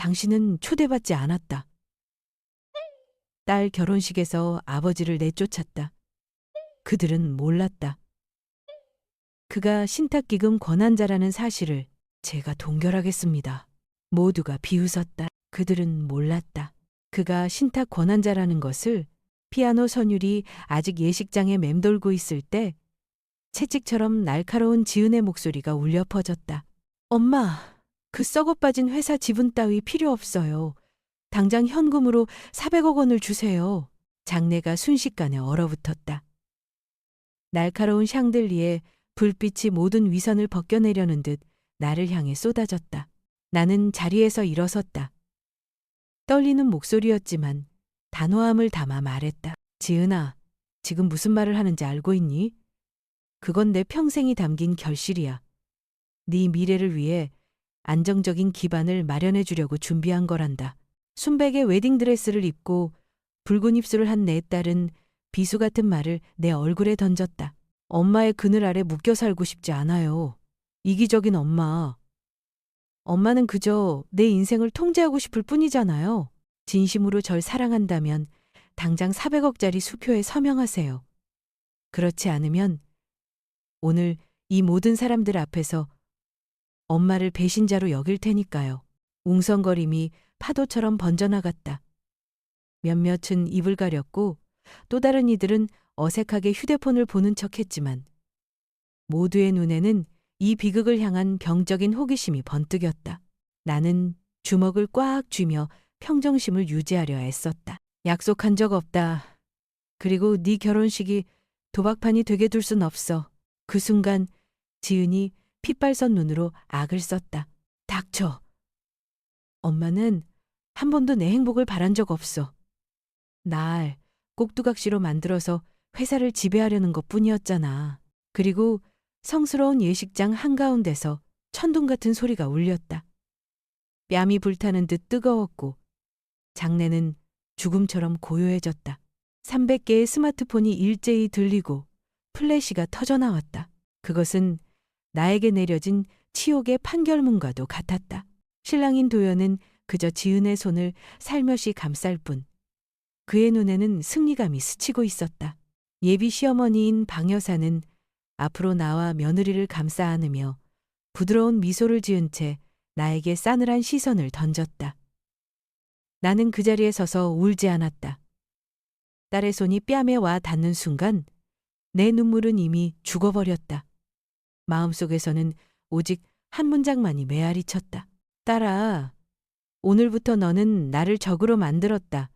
당신은 초대받지 않았다. 딸 결혼식에서 아버지를 내쫓았다. 그들은 몰랐다. 그가 신탁기금 권한자라는 사실을 제가 동결하겠습니다. 모두가 비웃었다. 그들은 몰랐다. 그가 신탁 권한자라는 것을 피아노 선율이 아직 예식장에 맴돌고 있을 때 채찍처럼 날카로운 지은의 목소리가 울려 퍼졌다. 엄마, 그 썩어빠진 회사 지분 따위 필요 없어요. 당장 현금으로 400억 원을 주세요. 장내가 순식간에 얼어붙었다. 날카로운 샹들리에 불빛이 모든 위선을 벗겨내려는 듯 나를 향해 쏟아졌다. 나는 자리에서 일어섰다. 떨리는 목소리였지만 단호함을 담아 말했다. 지은아, 지금 무슨 말을 하는지 알고 있니? 그건 내 평생이 담긴 결실이야. 네 미래를 위해 안정적인 기반을 마련해 주려고 준비한 거란다. 순백의 웨딩드레스를 입고 붉은 입술을 한 내 딸은 비수 같은 말을 내 얼굴에 던졌다. 엄마의 그늘 아래 묶여 살고 싶지 않아요. 이기적인 엄마. 엄마는 그저 내 인생을 통제하고 싶을 뿐이잖아요. 진심으로 절 사랑한다면 당장 400억짜리 수표에 서명하세요. 그렇지 않으면 오늘 이 모든 사람들 앞에서 엄마를 배신자로 여길 테니까요. 웅성거림이 파도처럼 번져나갔다. 몇몇은 입을 가렸고 또 다른 이들은 어색하게 휴대폰을 보는 척했지만 모두의 눈에는 이 비극을 향한 병적인 호기심이 번뜩였다. 나는 주먹을 꽉 쥐며 평정심을 유지하려 애썼다. 약속한 적 없다. 그리고 네 결혼식이 도박판이 되게 둘 순 없어. 그 순간 지은이 핏발선 눈으로 악을 썼다. 닥쳐. 엄마는 한 번도 내 행복을 바란 적 없어. 날 꼭두각시로 만들어서 회사를 지배하려는 것뿐이었잖아. 그리고 성스러운 예식장 한가운데서 천둥 같은 소리가 울렸다. 뺨이 불타는 듯 뜨거웠고 장내는 죽음처럼 고요해졌다. 300개의 스마트폰이 일제히 들리고 플래시가 터져나왔다. 그것은 나에게 내려진 치욕의 판결문과도 같았다. 신랑인 도연은 그저 지은의 손을 살며시 감쌀 뿐 그의 눈에는 승리감이 스치고 있었다. 예비 시어머니인 방 여사는 앞으로 나와 며느리를 감싸 안으며 부드러운 미소를 지은 채 나에게 싸늘한 시선을 던졌다. 나는 그 자리에 서서 울지 않았다. 딸의 손이 뺨에 와 닿는 순간 내 눈물은 이미 죽어버렸다. 마음속에서는 오직 한 문장만이 메아리 쳤다. 딸아, 오늘부터 너는 나를 적으로 만들었다.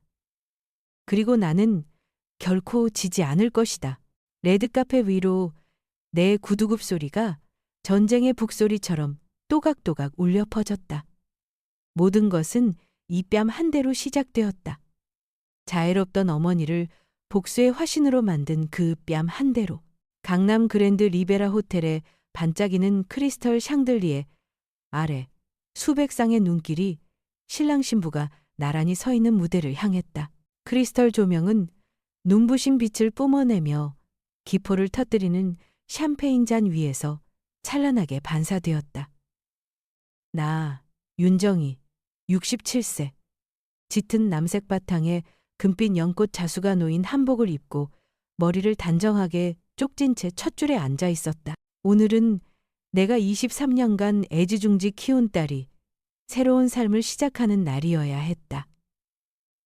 그리고 나는 결코 지지 않을 것이다. 레드카페 위로 내 구두굽 소리가 전쟁의 북소리처럼 또각또각 울려 퍼졌다. 모든 것은 이 뺨 한 대로 시작되었다. 자애롭던 어머니를 복수의 화신으로 만든 그 뺨 한 대로. 강남 그랜드 리베라 호텔의 반짝이는 크리스털 샹들리에 아래 수백 쌍의 눈길이 신랑 신부가 나란히 서 있는 무대를 향했다. 크리스털 조명은 눈부신 빛을 뿜어내며 기포를 터뜨리는 샴페인 잔 위에서 찬란하게 반사되었다. 나, 윤정이, 67세. 짙은 남색 바탕에 금빛 연꽃 자수가 놓인 한복을 입고 머리를 단정하게 쪽진 채 첫 줄에 앉아 있었다. 오늘은 내가 23년간 애지중지 키운 딸이 새로운 삶을 시작하는 날이어야 했다.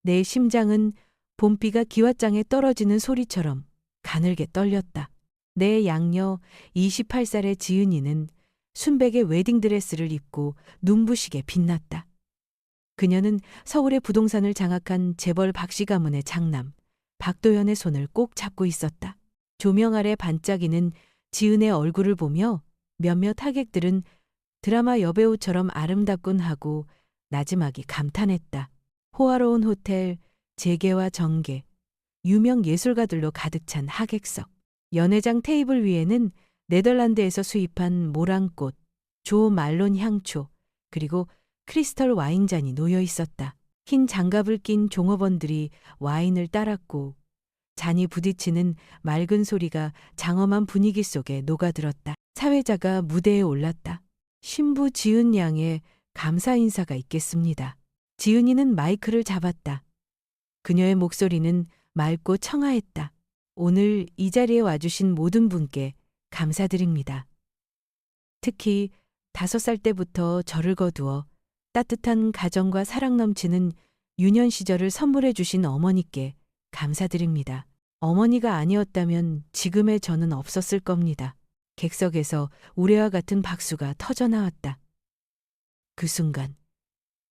내 심장은 봄비가 기왓장에 떨어지는 소리처럼 가늘게 떨렸다. 내 양녀 28살의 지은이는 순백의 웨딩드레스를 입고 눈부시게 빛났다. 그녀는 서울의 부동산을 장악한 재벌 박씨 가문의 장남 박도연의 손을 꼭 잡고 있었다. 조명 아래 반짝이는 지은의 얼굴을 보며 몇몇 하객들은 드라마 여배우처럼 아름답군 하고 나지막이 감탄했다. 호화로운 호텔, 재계와 정계, 유명 예술가들로 가득 찬 하객석. 연회장 테이블 위에는 네덜란드에서 수입한 모랑꽃, 조 말론 향초, 그리고 크리스털 와인잔이 놓여 있었다. 흰 장갑을 낀 종업원들이 와인을 따랐고 잔이 부딪히는 맑은 소리가 장엄한 분위기 속에 녹아들었다. 사회자가 무대에 올랐다. 신부 지은 양의 감사 인사가 있겠습니다. 지은이는 마이크를 잡았다. 그녀의 목소리는 맑고 청아했다. 오늘 이 자리에 와주신 모든 분께 감사드립니다. 특히 5살 때부터 저를 거두어 따뜻한 가정과 사랑 넘치는 유년 시절을 선물해 주신 어머니께 감사드립니다. 어머니가 아니었다면 지금의 저는 없었을 겁니다. 객석에서 우레와 같은 박수가 터져나왔다. 그 순간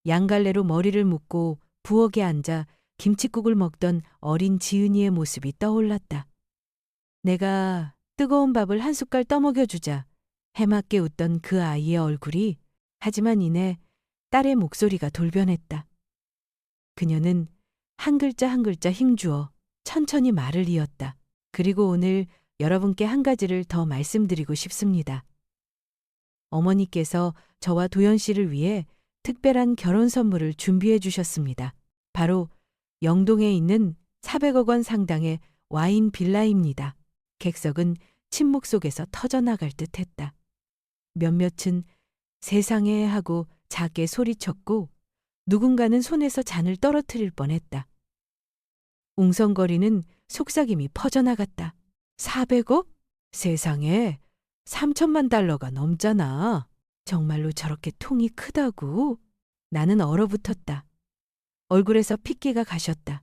양갈래로 머리를 묶고 부엌에 앉아 김칫국을 먹던 어린 지은이의 모습이 떠올랐다. 내가 뜨거운 밥을 한 숟갈 떠먹여주자 해맑게 웃던 그 아이의 얼굴이 하지만 이내 딸의 목소리가 돌변했다. 그녀는 한 글자 한 글자 힘주어 천천히 말을 이었다. 그리고 오늘 여러분께 한 가지를 더 말씀드리고 싶습니다. 어머니께서 저와 도연 씨를 위해 특별한 결혼 선물을 준비해 주셨습니다. 바로 영동에 있는 400억 원 상당의 와인 빌라입니다. 객석은 침묵 속에서 터져나갈 듯했다. 몇몇은 세상에 하고 작게 소리쳤고 누군가는 손에서 잔을 떨어뜨릴 뻔했다. 웅성거리는 속삭임이 퍼져나갔다. 400억? 세상에 3천만 달러가 넘잖아. 정말로 저렇게 통이 크다고? 나는 얼어붙었다. 얼굴에서 핏기가 가셨다.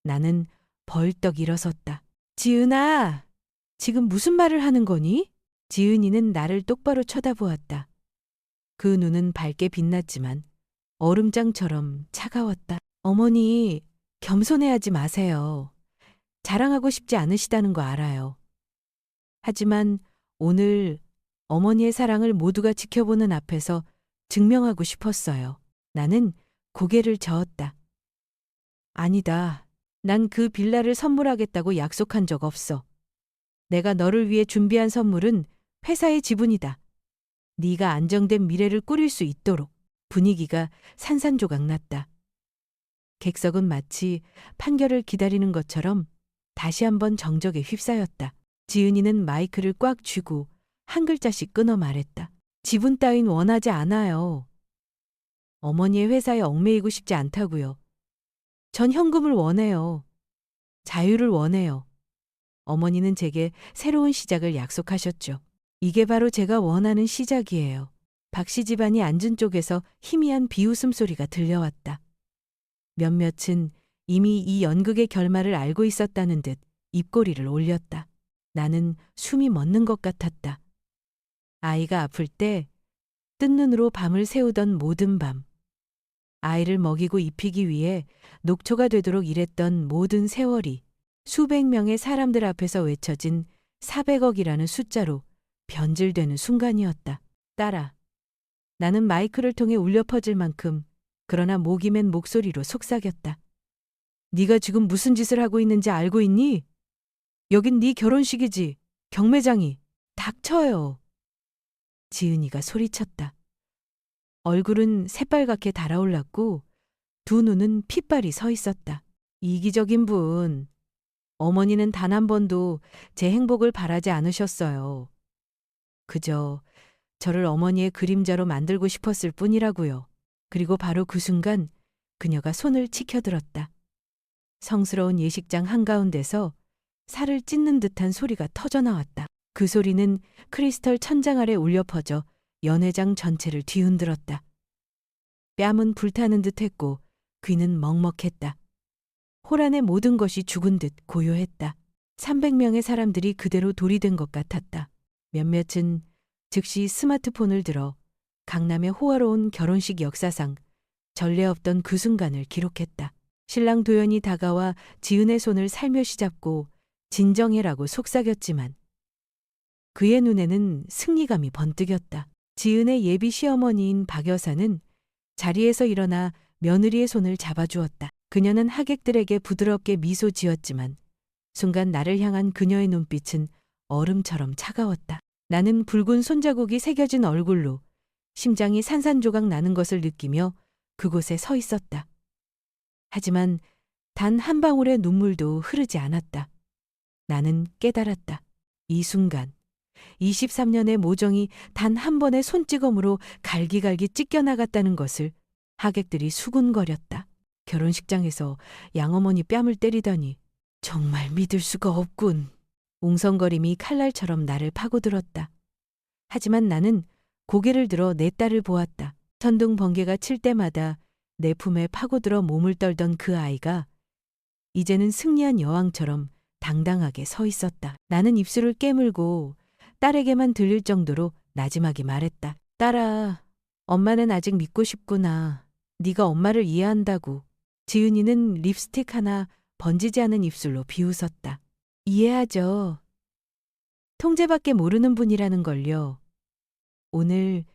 나는 벌떡 일어섰다. 지은아, 지금 무슨 말을 하는 거니? 지은이는 나를 똑바로 쳐다보았다. 그 눈은 밝게 빛났지만 얼음장처럼 차가웠다. 어머니, 겸손해하지 마세요. 자랑하고 싶지 않으시다는 거 알아요. 하지만 오늘 어머니의 사랑을 모두가 지켜보는 앞에서 증명하고 싶었어요. 나는 고개를 저었다. 아니다. 난 그 빌라를 선물하겠다고 약속한 적 없어. 내가 너를 위해 준비한 선물은 회사의 지분이다. 네가 안정된 미래를 꾸릴 수 있도록. 분위기가 산산조각 났다. 객석은 마치 판결을 기다리는 것처럼 다시 한번 정적에 휩싸였다. 지은이는 마이크를 꽉 쥐고 한 글자씩 끊어 말했다. 지분 따윈 원하지 않아요. 어머니의 회사에 얽매이고 싶지 않다고요. 전 현금을 원해요. 자유를 원해요. 어머니는 제게 새로운 시작을 약속하셨죠. 이게 바로 제가 원하는 시작이에요. 박씨 집안이 앉은 쪽에서 희미한 비웃음 소리가 들려왔다. 몇몇은 이미 이 연극의 결말을 알고 있었다는 듯 입꼬리를 올렸다. 나는 숨이 멎는 것 같았다. 아이가 아플 때 뜬 눈으로 밤을 새우던 모든 밤. 아이를 먹이고 입히기 위해 녹초가 되도록 일했던 모든 세월이 수백 명의 사람들 앞에서 외쳐진 400억이라는 숫자로 변질되는 순간이었다. 딸아. 나는 마이크를 통해 울려 퍼질 만큼 그러나 목이 맨 목소리로 속삭였다. 네가 지금 무슨 짓을 하고 있는지 알고 있니? 여긴 네 결혼식이지. 경매장이. 닥쳐요. 지은이가 소리쳤다. 얼굴은 새빨갛게 달아올랐고 두 눈은 핏발이 서 있었다. 이기적인 분. 어머니는 단 한 번도 제 행복을 바라지 않으셨어요. 그저 저를 어머니의 그림자로 만들고 싶었을 뿐이라고요. 그리고 바로 그 순간 그녀가 손을 치켜들었다. 성스러운 예식장 한가운데서 살을 찢는 듯한 소리가 터져나왔다. 그 소리는 크리스털 천장 아래 울려 퍼져 연회장 전체를 뒤흔들었다. 뺨은 불타는 듯했고 귀는 먹먹했다. 홀 안의 모든 것이 죽은 듯 고요했다. 300명의 사람들이 그대로 돌이 된 것 같았다. 몇몇은 즉시 스마트폰을 들어 강남의 호화로운 결혼식 역사상 전례 없던 그 순간을 기록했다. 신랑 도연이 다가와 지은의 손을 살며시 잡고 진정해라고 속삭였지만 그의 눈에는 승리감이 번뜩였다. 지은의 예비 시어머니인 박 여사는 자리에서 일어나 며느리의 손을 잡아주었다. 그녀는 하객들에게 부드럽게 미소 지었지만 순간 나를 향한 그녀의 눈빛은 얼음처럼 차가웠다. 나는 붉은 손자국이 새겨진 얼굴로 심장이 산산조각 나는 것을 느끼며 그곳에 서 있었다. 하지만 단 한 방울의 눈물도 흐르지 않았다. 나는 깨달았다. 이 순간 23년의 모정이 단 한 번의 손찌검으로 갈기갈기 찢겨나갔다는 것을 하객들이 수군거렸다. 결혼식장에서 양어머니 뺨을 때리다니 정말 믿을 수가 없군. 웅성거림이 칼날처럼 나를 파고들었다. 하지만 나는 고개를 들어 내 딸을 보았다. 천둥 번개가 칠 때마다 내 품에 파고들어 몸을 떨던 그 아이가 이제는 승리한 여왕처럼 당당하게 서 있었다. 나는 입술을 깨물고 딸에게만 들릴 정도로 나지막이 말했다. 딸아, 엄마는 아직 믿고 싶구나. 네가 엄마를 이해한다고. 지은이는 립스틱 하나 번지지 않은 입술로 비웃었다. 이해하죠. 통제밖에 모르는 분이라는 걸요. 오늘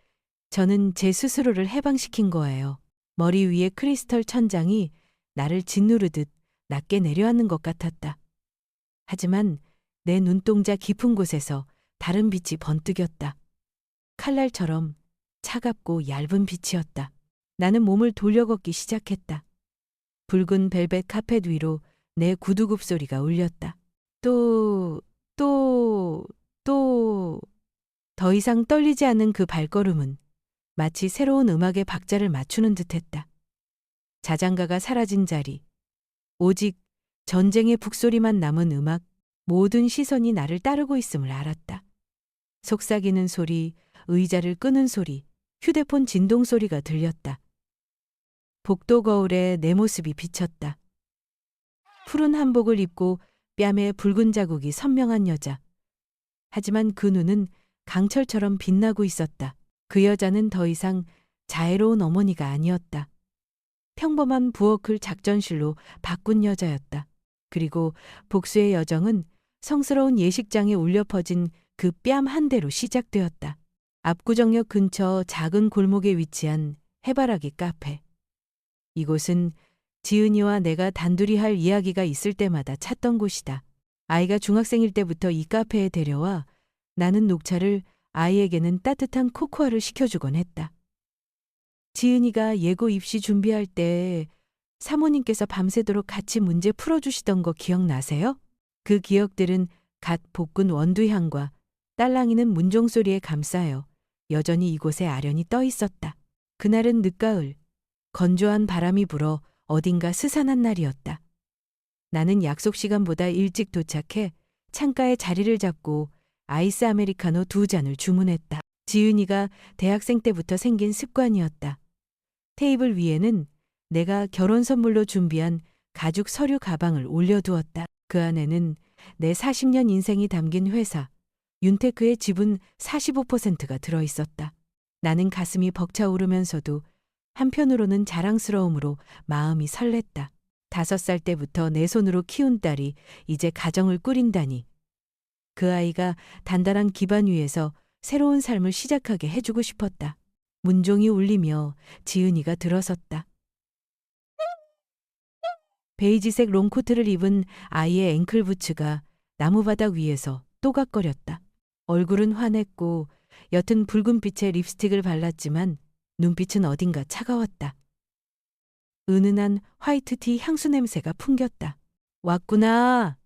저는 제 스스로를 해방시킨 거예요. 머리 위에 크리스털 천장이 나를 짓누르듯 낮게 내려앉는 것 같았다. 하지만 내 눈동자 깊은 곳에서 다른 빛이 번뜩였다. 칼날처럼 차갑고 얇은 빛이었다. 나는 몸을 돌려걷기 시작했다. 붉은 벨벳 카펫 위로 내 구두굽 소리가 울렸다. 또... 더 이상 떨리지 않는 그 발걸음은 마치 새로운 음악의 박자를 맞추는 듯했다. 자장가가 사라진 자리, 오직 전쟁의 북소리만 남은 음악, 모든 시선이 나를 따르고 있음을 알았다. 속삭이는 소리, 의자를 끄는 소리, 휴대폰 진동 소리가 들렸다. 복도 거울에 내 모습이 비쳤다. 푸른 한복을 입고 뺨에 붉은 자국이 선명한 여자. 하지만 그 눈은 강철처럼 빛나고 있었다. 그 여자는 더 이상 자애로운 어머니가 아니었다. 평범한 부엌을 작전실로 바꾼 여자였다. 그리고 복수의 여정은 성스러운 예식장에 울려 퍼진 그 뺨 한 대로 시작되었다. 압구정역 근처 작은 골목에 위치한 해바라기 카페. 이곳은 지은이와 내가 단둘이 할 이야기가 있을 때마다 찾던 곳이다. 아이가 중학생일 때부터 이 카페에 데려와 나는 녹차를, 아이에게는 따뜻한 코코아를 시켜주곤 했다. 지은이가 예고 입시 준비할 때 사모님께서 밤새도록 같이 문제 풀어주시던 거 기억나세요? 그 기억들은 갓 볶은 원두향과 딸랑이는 문종소리에 감싸여 여전히 이곳에 아련히 떠 있었다. 그날은 늦가을, 건조한 바람이 불어 어딘가 스산한 날이었다. 나는 약속 시간보다 일찍 도착해 창가에 자리를 잡고 아이스 아메리카노 2잔을 주문했다. 지은이가 대학생 때부터 생긴 습관이었다. 테이블 위에는 내가 결혼 선물로 준비한 가죽 서류 가방을 올려두었다. 그 안에는 내 40년 인생이 담긴 회사, 윤테크의 지분 45%가 들어있었다. 나는 가슴이 벅차오르면서도 한편으로는 자랑스러움으로 마음이 설렜다. 5살 때부터 내 손으로 키운 딸이 이제 가정을 꾸린다니. 그 아이가 단단한 기반 위에서 새로운 삶을 시작하게 해주고 싶었다. 문종이 울리며 지은이가 들어섰다. 베이지색 롱코트를 입은 아이의 앵클부츠가 나무바닥 위에서 또각거렸다. 얼굴은 환했고 옅은 붉은빛의 립스틱을 발랐지만 눈빛은 어딘가 차가웠다. 은은한 화이트티 향수 냄새가 풍겼다. 왔구나.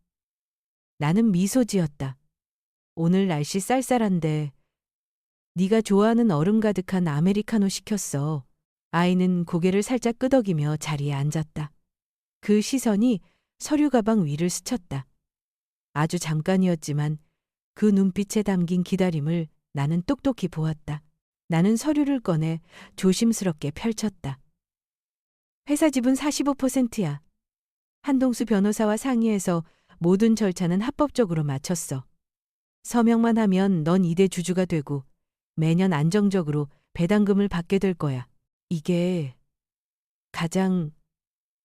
나는 미소 지었다. 오늘 날씨 쌀쌀한데 네가 좋아하는 얼음 가득한 아메리카노 시켰어. 아이는 고개를 살짝 끄덕이며 자리에 앉았다. 그 시선이 서류 가방 위를 스쳤다. 아주 잠깐이었지만 그 눈빛에 담긴 기다림을 나는 똑똑히 보았다. 나는 서류를 꺼내 조심스럽게 펼쳤다. 회사 지분 45%야. 한동수 변호사와 상의해서 모든 절차는 합법적으로 마쳤어. 서명만 하면 넌 이대 주주가 되고 매년 안정적으로 배당금을 받게 될 거야. 이게 가장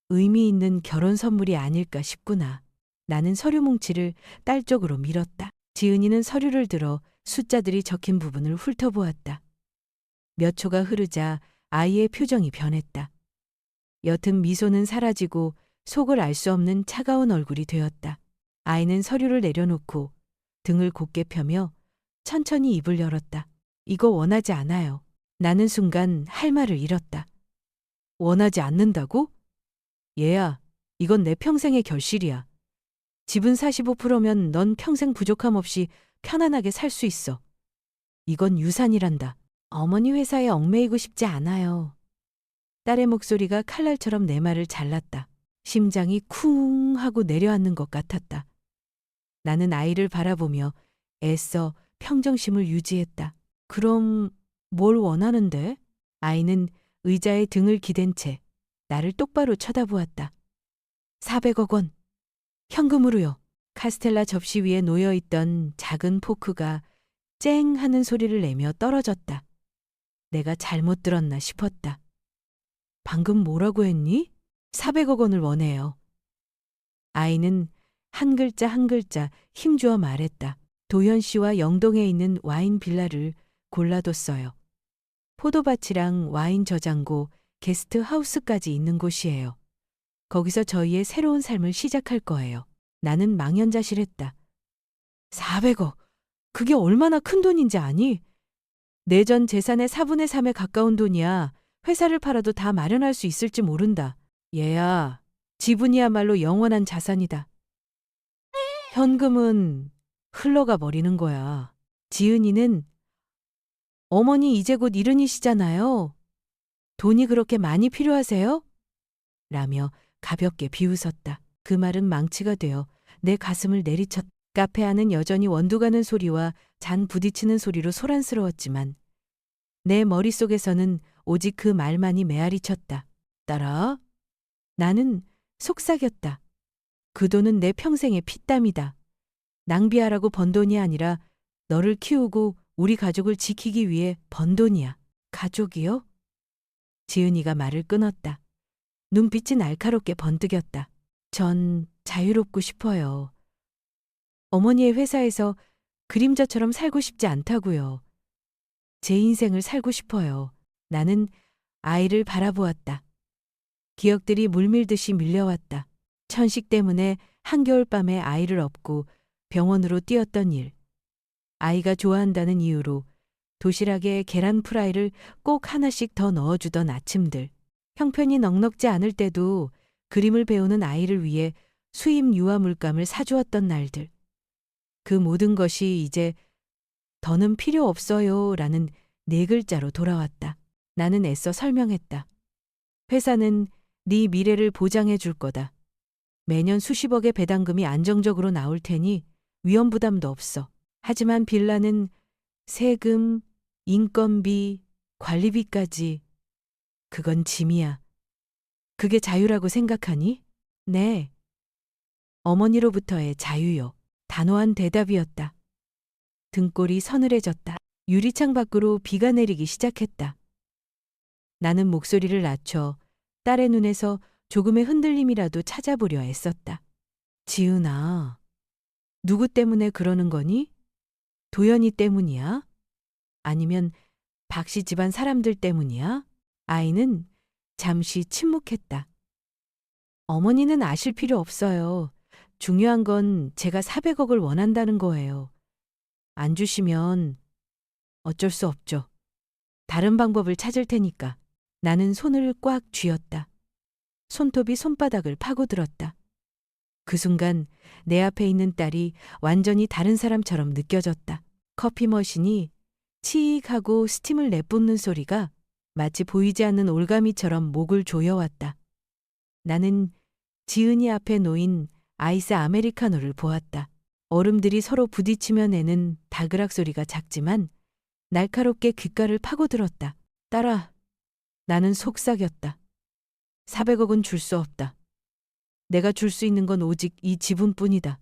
의미 있는 결혼 선물이 아닐까 싶구나. 나는 서류 뭉치를 딸 쪽으로 밀었다. 지은이는 서류를 들어 숫자들이 적힌 부분을 훑어보았다. 몇 초가 흐르자 아이의 표정이 변했다. 옅은 미소는 사라지고 속을 알 수 없는 차가운 얼굴이 되었다. 아이는 서류를 내려놓고 등을 곧게 펴며 천천히 입을 열었다. 이거 원하지 않아요. 나는 순간 할 말을 잃었다. 원하지 않는다고? 얘야, 이건 내 평생의 결실이야. 지분 45%면 넌 평생 부족함 없이 편안하게 살 수 있어. 이건 유산이란다. 어머니 회사에 얽매이고 싶지 않아요. 딸의 목소리가 칼날처럼 내 말을 잘랐다. 심장이 쿵 하고 내려앉는 것 같았다. 나는 아이를 바라보며 애써 평정심을 유지했다. 그럼 뭘 원하는데? 아이는 의자에 등을 기댄 채 나를 똑바로 쳐다보았다. 400억 원. 현금으로요. 카스텔라 접시 위에 놓여있던 작은 포크가 쨍 하는 소리를 내며 떨어졌다. 내가 잘못 들었나 싶었다. 방금 뭐라고 했니? 400억 원을 원해요. 아이는 한 글자 한 글자 힘주어 말했다. 도현 씨와 영동에 있는 와인 빌라를 골라뒀어요. 포도밭이랑 와인 저장고, 게스트 하우스까지 있는 곳이에요. 거기서 저희의 새로운 삶을 시작할 거예요. 나는 망연자실했다. 400억. 그게 얼마나 큰 돈인지 아니? 내 전 재산의 4분의 3에 가까운 돈이야. 회사를 팔아도 다 마련할 수 있을지 모른다. 얘야, 지분이야말로 영원한 자산이다. 현금은 흘러가 버리는 거야. 지은이는 어머니 이제 곧 일흔이시잖아요. 돈이 그렇게 많이 필요하세요? 라며 가볍게 비웃었다. 그 말은 망치가 되어 내 가슴을 내리쳤다. 카페 안은 여전히 원두 가는 소리와 잔 부딪히는 소리로 소란스러웠지만 내 머릿속에서는 오직 그 말만이 메아리 쳤다. 딸아, 나는 속삭였다. 그 돈은 내 평생의 피땀이다. 낭비하라고 번 돈이 아니라 너를 키우고 우리 가족을 지키기 위해 번 돈이야. 가족이요? 지은이가 말을 끊었다. 눈빛이 날카롭게 번뜩였다. 전 자유롭고 싶어요. 어머니의 회사에서 그림자처럼 살고 싶지 않다고요. 제 인생을 살고 싶어요. 나는 아이를 바라보았다. 기억들이 물밀듯이 밀려왔다. 천식 때문에 한겨울밤에 아이를 업고 병원으로 뛰었던 일. 아이가 좋아한다는 이유로 도시락에 계란 프라이를 꼭 하나씩 더 넣어주던 아침들. 형편이 넉넉지 않을 때도 그림을 배우는 아이를 위해 수입 유화 물감을 사주었던 날들. 그 모든 것이 이제 더는 필요 없어요 라는 네 글자로 돌아왔다. 나는 애써 설명했다. 회사는 네 미래를 보장해 줄 거다. 매년 수십억의 배당금이 안정적으로 나올 테니 위험 부담도 없어. 하지만 빌라는 세금, 인건비, 관리비까지 그건 짐이야. 그게 자유라고 생각하니? 네. 어머니로부터의 자유요. 단호한 대답이었다. 등골이 서늘해졌다. 유리창 밖으로 비가 내리기 시작했다. 나는 목소리를 낮춰 딸의 눈에서 조금의 흔들림이라도 찾아보려 애썼다. 지은아, 누구 때문에 그러는 거니? 도연이 때문이야? 아니면 박씨 집안 사람들 때문이야? 아이는 잠시 침묵했다. 어머니는 아실 필요 없어요. 중요한 건 제가 400억을 원한다는 거예요. 안 주시면 어쩔 수 없죠. 다른 방법을 찾을 테니까. 나는 손을 꽉 쥐었다. 손톱이 손바닥을 파고들었다. 그 순간 내 앞에 있는 딸이 완전히 다른 사람처럼 느껴졌다. 커피 머신이 치익 하고 스팀을 내뿜는 소리가 마치 보이지 않는 올가미처럼 목을 조여왔다. 나는 지은이 앞에 놓인 아이스 아메리카노를 보았다. 얼음들이 서로 부딪히며 내는 다그락 소리가 작지만 날카롭게 귓가를 파고들었다. 딸아, 나는 속삭였다. 400억은 줄 수 없다. 내가 줄 수 있는 건 오직 이 지분뿐이다.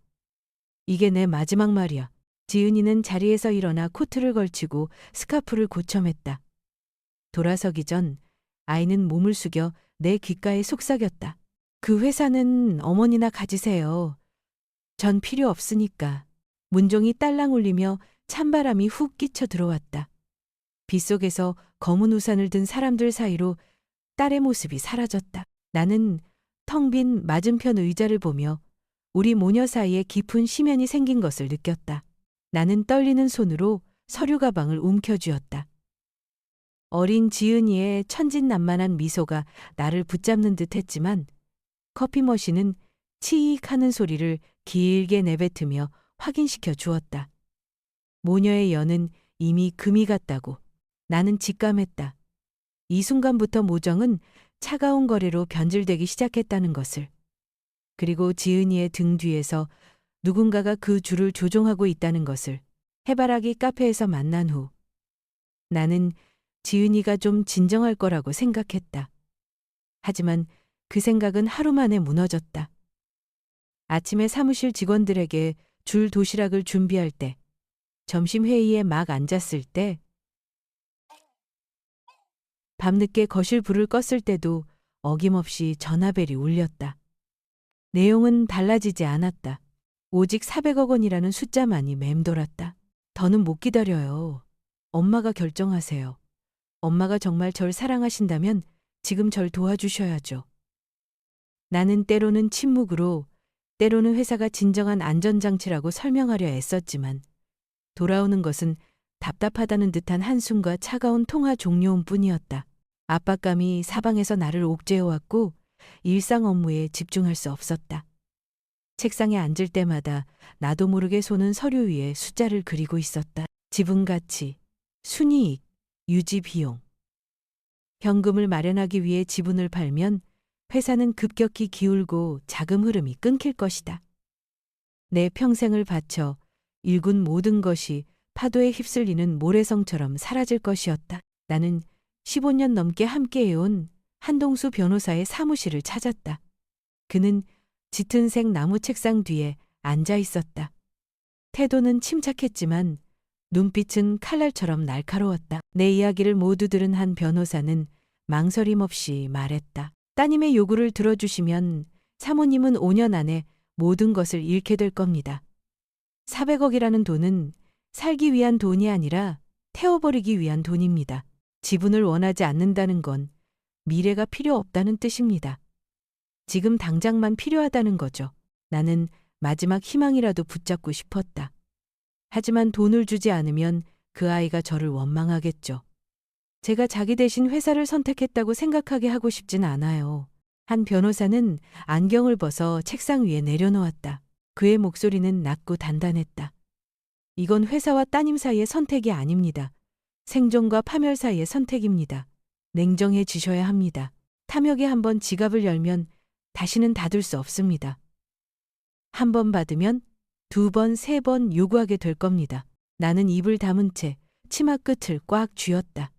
이게 내 마지막 말이야. 지은이는 자리에서 일어나 코트를 걸치고 스카프를 고쳐맸다. 돌아서기 전 아이는 몸을 숙여 내 귓가에 속삭였다. 그 회사는 어머니나 가지세요. 전 필요 없으니까. 문종이 딸랑 울리며 찬바람이 훅 끼쳐 들어왔다. 빗속에서 검은 우산을 든 사람들 사이로 딸의 모습이 사라졌다. 나는 텅 빈 맞은편 의자를 보며 우리 모녀 사이에 깊은 심연이 생긴 것을 느꼈다. 나는 떨리는 손으로 서류 가방을 움켜쥐었다. 어린 지은이의 천진난만한 미소가 나를 붙잡는 듯 했지만 커피 머신은 치익 하는 소리를 길게 내뱉으며 확인시켜 주었다. 모녀의 연은 이미 금이 갔다고. 나는 직감했다. 이 순간부터 모정은 차가운 거래로 변질되기 시작했다는 것을. 그리고 지은이의 등 뒤에서 누군가가 그 줄을 조종하고 있다는 것을 해바라기 카페에서 만난 후 나는 지은이가 좀 진정할 거라고 생각했다. 하지만 그 생각은 하루 만에 무너졌다. 아침에 사무실 직원들에게 줄 도시락을 준비할 때, 점심 회의에 막 앉았을 때, 밤늦게 거실 불을 껐을 때도 어김없이 전화벨이 울렸다. 내용은 달라지지 않았다. 오직 400억 원이라는 숫자만이 맴돌았다. 더는 못 기다려요. 엄마가 결정하세요. 엄마가 정말 절 사랑하신다면 지금 절 도와주셔야죠. 나는 때로는 침묵으로, 때로는 회사가 진정한 안전장치라고 설명하려 애썼지만 돌아오는 것은 답답하다는 듯한 한숨과 차가운 통화 종료음 뿐이었다. 압박감이 사방에서 나를 옥죄어왔고 일상 업무에 집중할 수 없었다. 책상에 앉을 때마다 나도 모르게 손은 서류 위에 숫자를 그리고 있었다. 지분 가치, 순이익, 유지 비용. 현금을 마련하기 위해 지분을 팔면 회사는 급격히 기울고 자금 흐름이 끊길 것이다. 내 평생을 바쳐 일군 모든 것이 파도에 휩쓸리는 모래성처럼 사라질 것이었다. 나는 15년 넘게 함께해온 한동수 변호사의 사무실을 찾았다. 그는 짙은 색 나무 책상 뒤에 앉아 있었다. 태도는 침착했지만 눈빛은 칼날처럼 날카로웠다. 내 이야기를 모두 들은 한 변호사는 망설임 없이 말했다. 따님의 요구를 들어주시면 사모님은 5년 안에 모든 것을 잃게 될 겁니다. 400억이라는 돈은 살기 위한 돈이 아니라 태워버리기 위한 돈입니다. 지분을 원하지 않는다는 건 미래가 필요 없다는 뜻입니다. 지금 당장만 필요하다는 거죠. 나는 마지막 희망이라도 붙잡고 싶었다. 하지만 돈을 주지 않으면 그 아이가 저를 원망하겠죠. 제가 자기 대신 회사를 선택했다고 생각하게 하고 싶진 않아요. 한 변호사는 안경을 벗어 책상 위에 내려놓았다. 그의 목소리는 낮고 단단했다. 이건 회사와 따님 사이의 선택이 아닙니다. 생존과 파멸 사이의 선택입니다. 냉정해지셔야 합니다. 탐욕에 한번 지갑을 열면 다시는 닫을 수 없습니다. 한 번 받으면 2번, 3번 요구하게 될 겁니다. 나는 입을 다문 채 치마 끝을 꽉 쥐었다.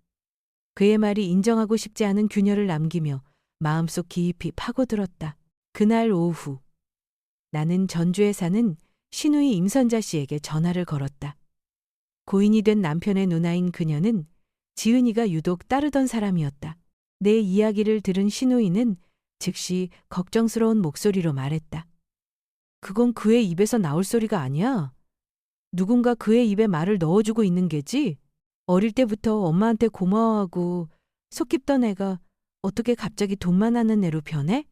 그의 말이 인정하고 싶지 않은 균열을 남기며 마음속 깊이 파고들었다. 그날 오후 나는 전주에 사는 신우이 임선자 씨에게 전화를 걸었다. 고인이 된 남편의 누나인 그녀는 지은이가 유독 따르던 사람이었다. 내 이야기를 들은 신우이는 즉시 걱정스러운 목소리로 말했다. 그건 그의 입에서 나올 소리가 아니야. 누군가 그의 입에 말을 넣어주고 있는 게지. 어릴 때부터 엄마한테 고마워하고 속 깊던 애가 어떻게 갑자기 돈만 하는 애로 변해?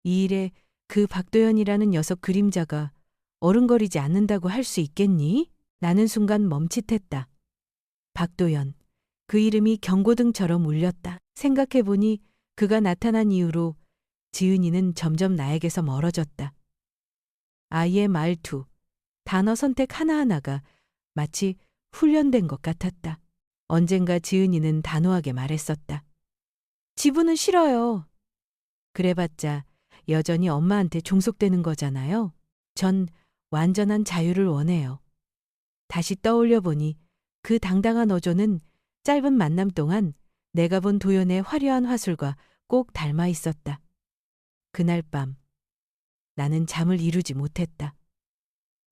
이 일에 그 박도연이라는 녀석 그림자가 어른거리지 않는다고 할 수 있겠니? 나는 순간 멈칫했다. 박도연. 그 이름이 경고등처럼 울렸다. 생각해보니 그가 나타난 이후로 지은이는 점점 나에게서 멀어졌다. 아이의 말투, 단어 선택 하나하나가 마치 훈련된 것 같았다. 언젠가 지은이는 단호하게 말했었다. 지분은 싫어요. 그래봤자 여전히 엄마한테 종속되는 거잖아요. 전 완전한 자유를 원해요. 다시 떠올려 보니 그 당당한 어조는 짧은 만남 동안 내가 본 도연의 화려한 화술과 꼭 닮아 있었다. 그날 밤 나는 잠을 이루지 못했다.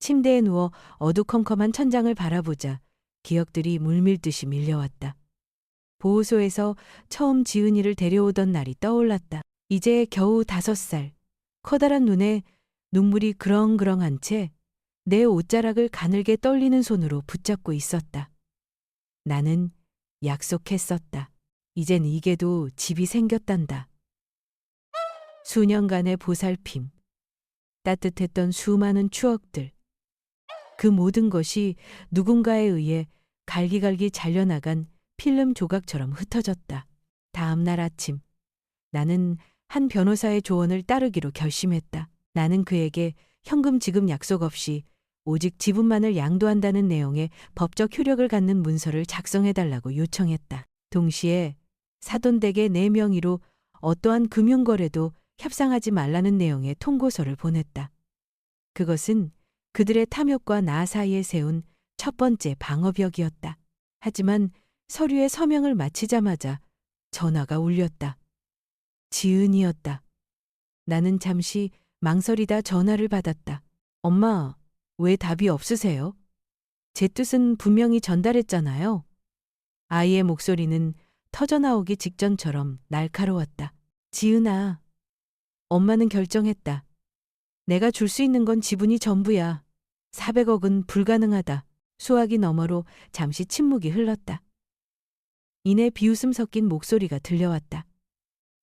침대에 누워 어두컴컴한 천장을 바라보자 기억들이 물밀듯이 밀려왔다. 보호소에서 처음 지은이를 데려오던 날이 떠올랐다. 이제 겨우 5살. 커다란 눈에 눈물이 그렁그렁한 채 내 옷자락을 가늘게 떨리는 손으로 붙잡고 있었다. 나는 약속했었다. 이젠 이게도 집이 생겼단다. 수년간의 보살핌, 따뜻했던 수많은 추억들. 그 모든 것이 누군가에 의해 갈기갈기 잘려나간 필름 조각처럼 흩어졌다. 다음 날 아침, 나는 한 변호사의 조언을 따르기로 결심했다. 나는 그에게 현금 지급 약속 없이 오직 지분만을 양도한다는 내용의 법적 효력을 갖는 문서를 작성해달라고 요청했다. 동시에 사돈댁의 내 명의로 어떠한 금융거래도 협상하지 말라는 내용의 통고서를 보냈다. 그것은 그들의 탐욕과 나 사이에 세운 첫 번째 방어벽이었다. 하지만 서류에 서명을 마치자마자 전화가 울렸다. 지은이었다. 나는 잠시 망설이다 전화를 받았다. 엄마, 왜 답이 없으세요? 제 뜻은 분명히 전달했잖아요. 아이의 목소리는 터져나오기 직전처럼 날카로웠다. 지은아, 엄마는 결정했다. 내가 줄 수 있는 건 지분이 전부야. 400억은 불가능하다. 수화기 너머로 잠시 침묵이 흘렀다. 이내 비웃음 섞인 목소리가 들려왔다.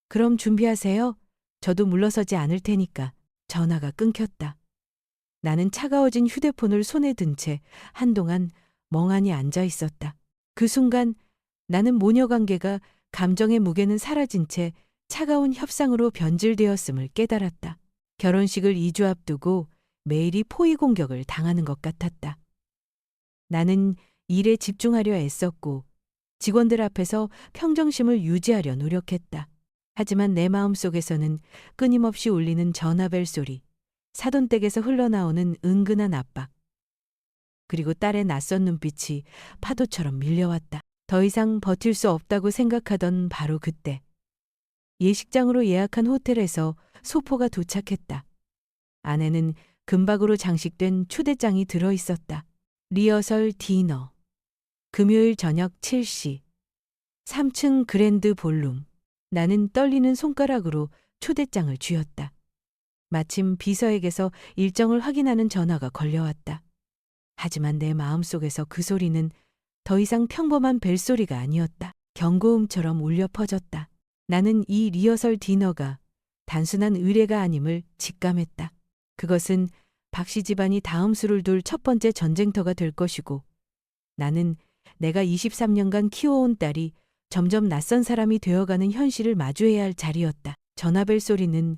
그럼 준비하세요. 저도 물러서지 않을 테니까. 전화가 끊겼다. 나는 차가워진 휴대폰을 손에 든 채 한동안 멍하니 앉아 있었다. 그 순간 나는 모녀 관계가 감정의 무게는 사라진 채 차가운 협상으로 변질되었음을 깨달았다. 결혼식을 2주 앞두고 매일이 포위 공격을 당하는 것 같았다. 나는 일에 집중하려 애썼고 직원들 앞에서 평정심을 유지하려 노력했다. 하지만 내 마음속에서는 끊임없이 울리는 전화벨 소리, 사돈댁에서 흘러나오는 은근한 압박, 그리고 딸의 낯선 눈빛이 파도처럼 밀려왔다. 더 이상 버틸 수 없다고 생각하던 바로 그때 예식장으로 예약한 호텔에서 소포가 도착했다. 안에는 금박으로 장식된 초대장이 들어있었다. 리허설 디너, 금요일 저녁 7시, 3층 그랜드 볼룸. 나는 떨리는 손가락으로 초대장을 쥐었다. 마침 비서에게서 일정을 확인하는 전화가 걸려왔다. 하지만 내 마음속에서 그 소리는 더 이상 평범한 벨소리가 아니었다. 경고음처럼 울려 퍼졌다. 나는 이 리허설 디너가 단순한 의례가 아님을 직감했다. 그것은 박씨 집안이 다음 수를 둘 첫 번째 전쟁터가 될 것이고 나는 내가 23년간 키워온 딸이 점점 낯선 사람이 되어가는 현실을 마주해야 할 자리였다. 전화벨 소리는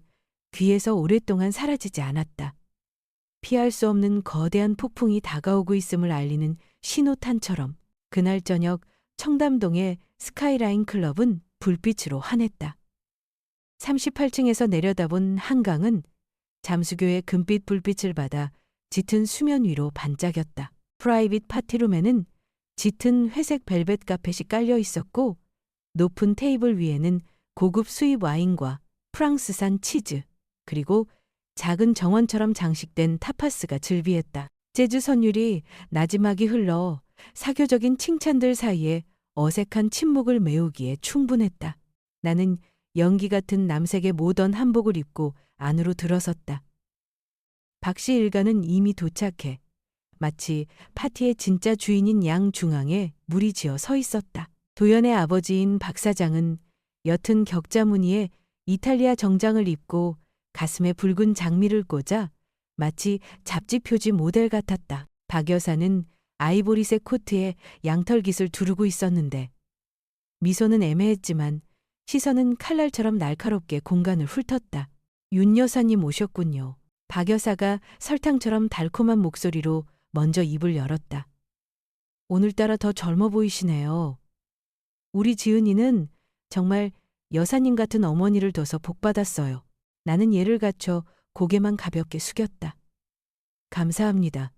귀에서 오랫동안 사라지지 않았다. 피할 수 없는 거대한 폭풍이 다가오고 있음을 알리는 신호탄처럼 그날 저녁 청담동의 스카이라인 클럽은 불빛으로 환했다. 38층에서 내려다본 한강은 잠수교의 금빛 불빛을 받아 짙은 수면 위로 반짝였다. 프라이빗 파티룸에는 짙은 회색 벨벳 카펫이 깔려 있었고 높은 테이블 위에는 고급 수입 와인과 프랑스산 치즈, 그리고 작은 정원처럼 장식된 타파스가 즐비했다. 재즈 선율이 나지막이 흘러 사교적인 칭찬들 사이에 어색한 침묵을 메우기에 충분했다. 나는 연기 같은 남색의 모던 한복을 입고 안으로 들어섰다. 박씨 일가는 이미 도착해 마치 파티의 진짜 주인인 양 중앙에 무리지어 서 있었다. 도연의 아버지인 박 사장은 옅은 격자 무늬의 이탈리아 정장을 입고 가슴에 붉은 장미를 꽂아 마치 잡지 표지 모델 같았다. 박 여사는 아이보리색 코트에 양털깃을 두르고 있었는데 미소는 애매했지만 시선은 칼날처럼 날카롭게 공간을 훑었다. 윤 여사님 오셨군요. 박 여사가 설탕처럼 달콤한 목소리로 먼저 입을 열었다. 오늘따라 더 젊어 보이시네요. 우리 지은이는 정말 여사님 같은 어머니를 둬서 복받았어요. 나는 예를 갖춰 고개만 가볍게 숙였다. 감사합니다.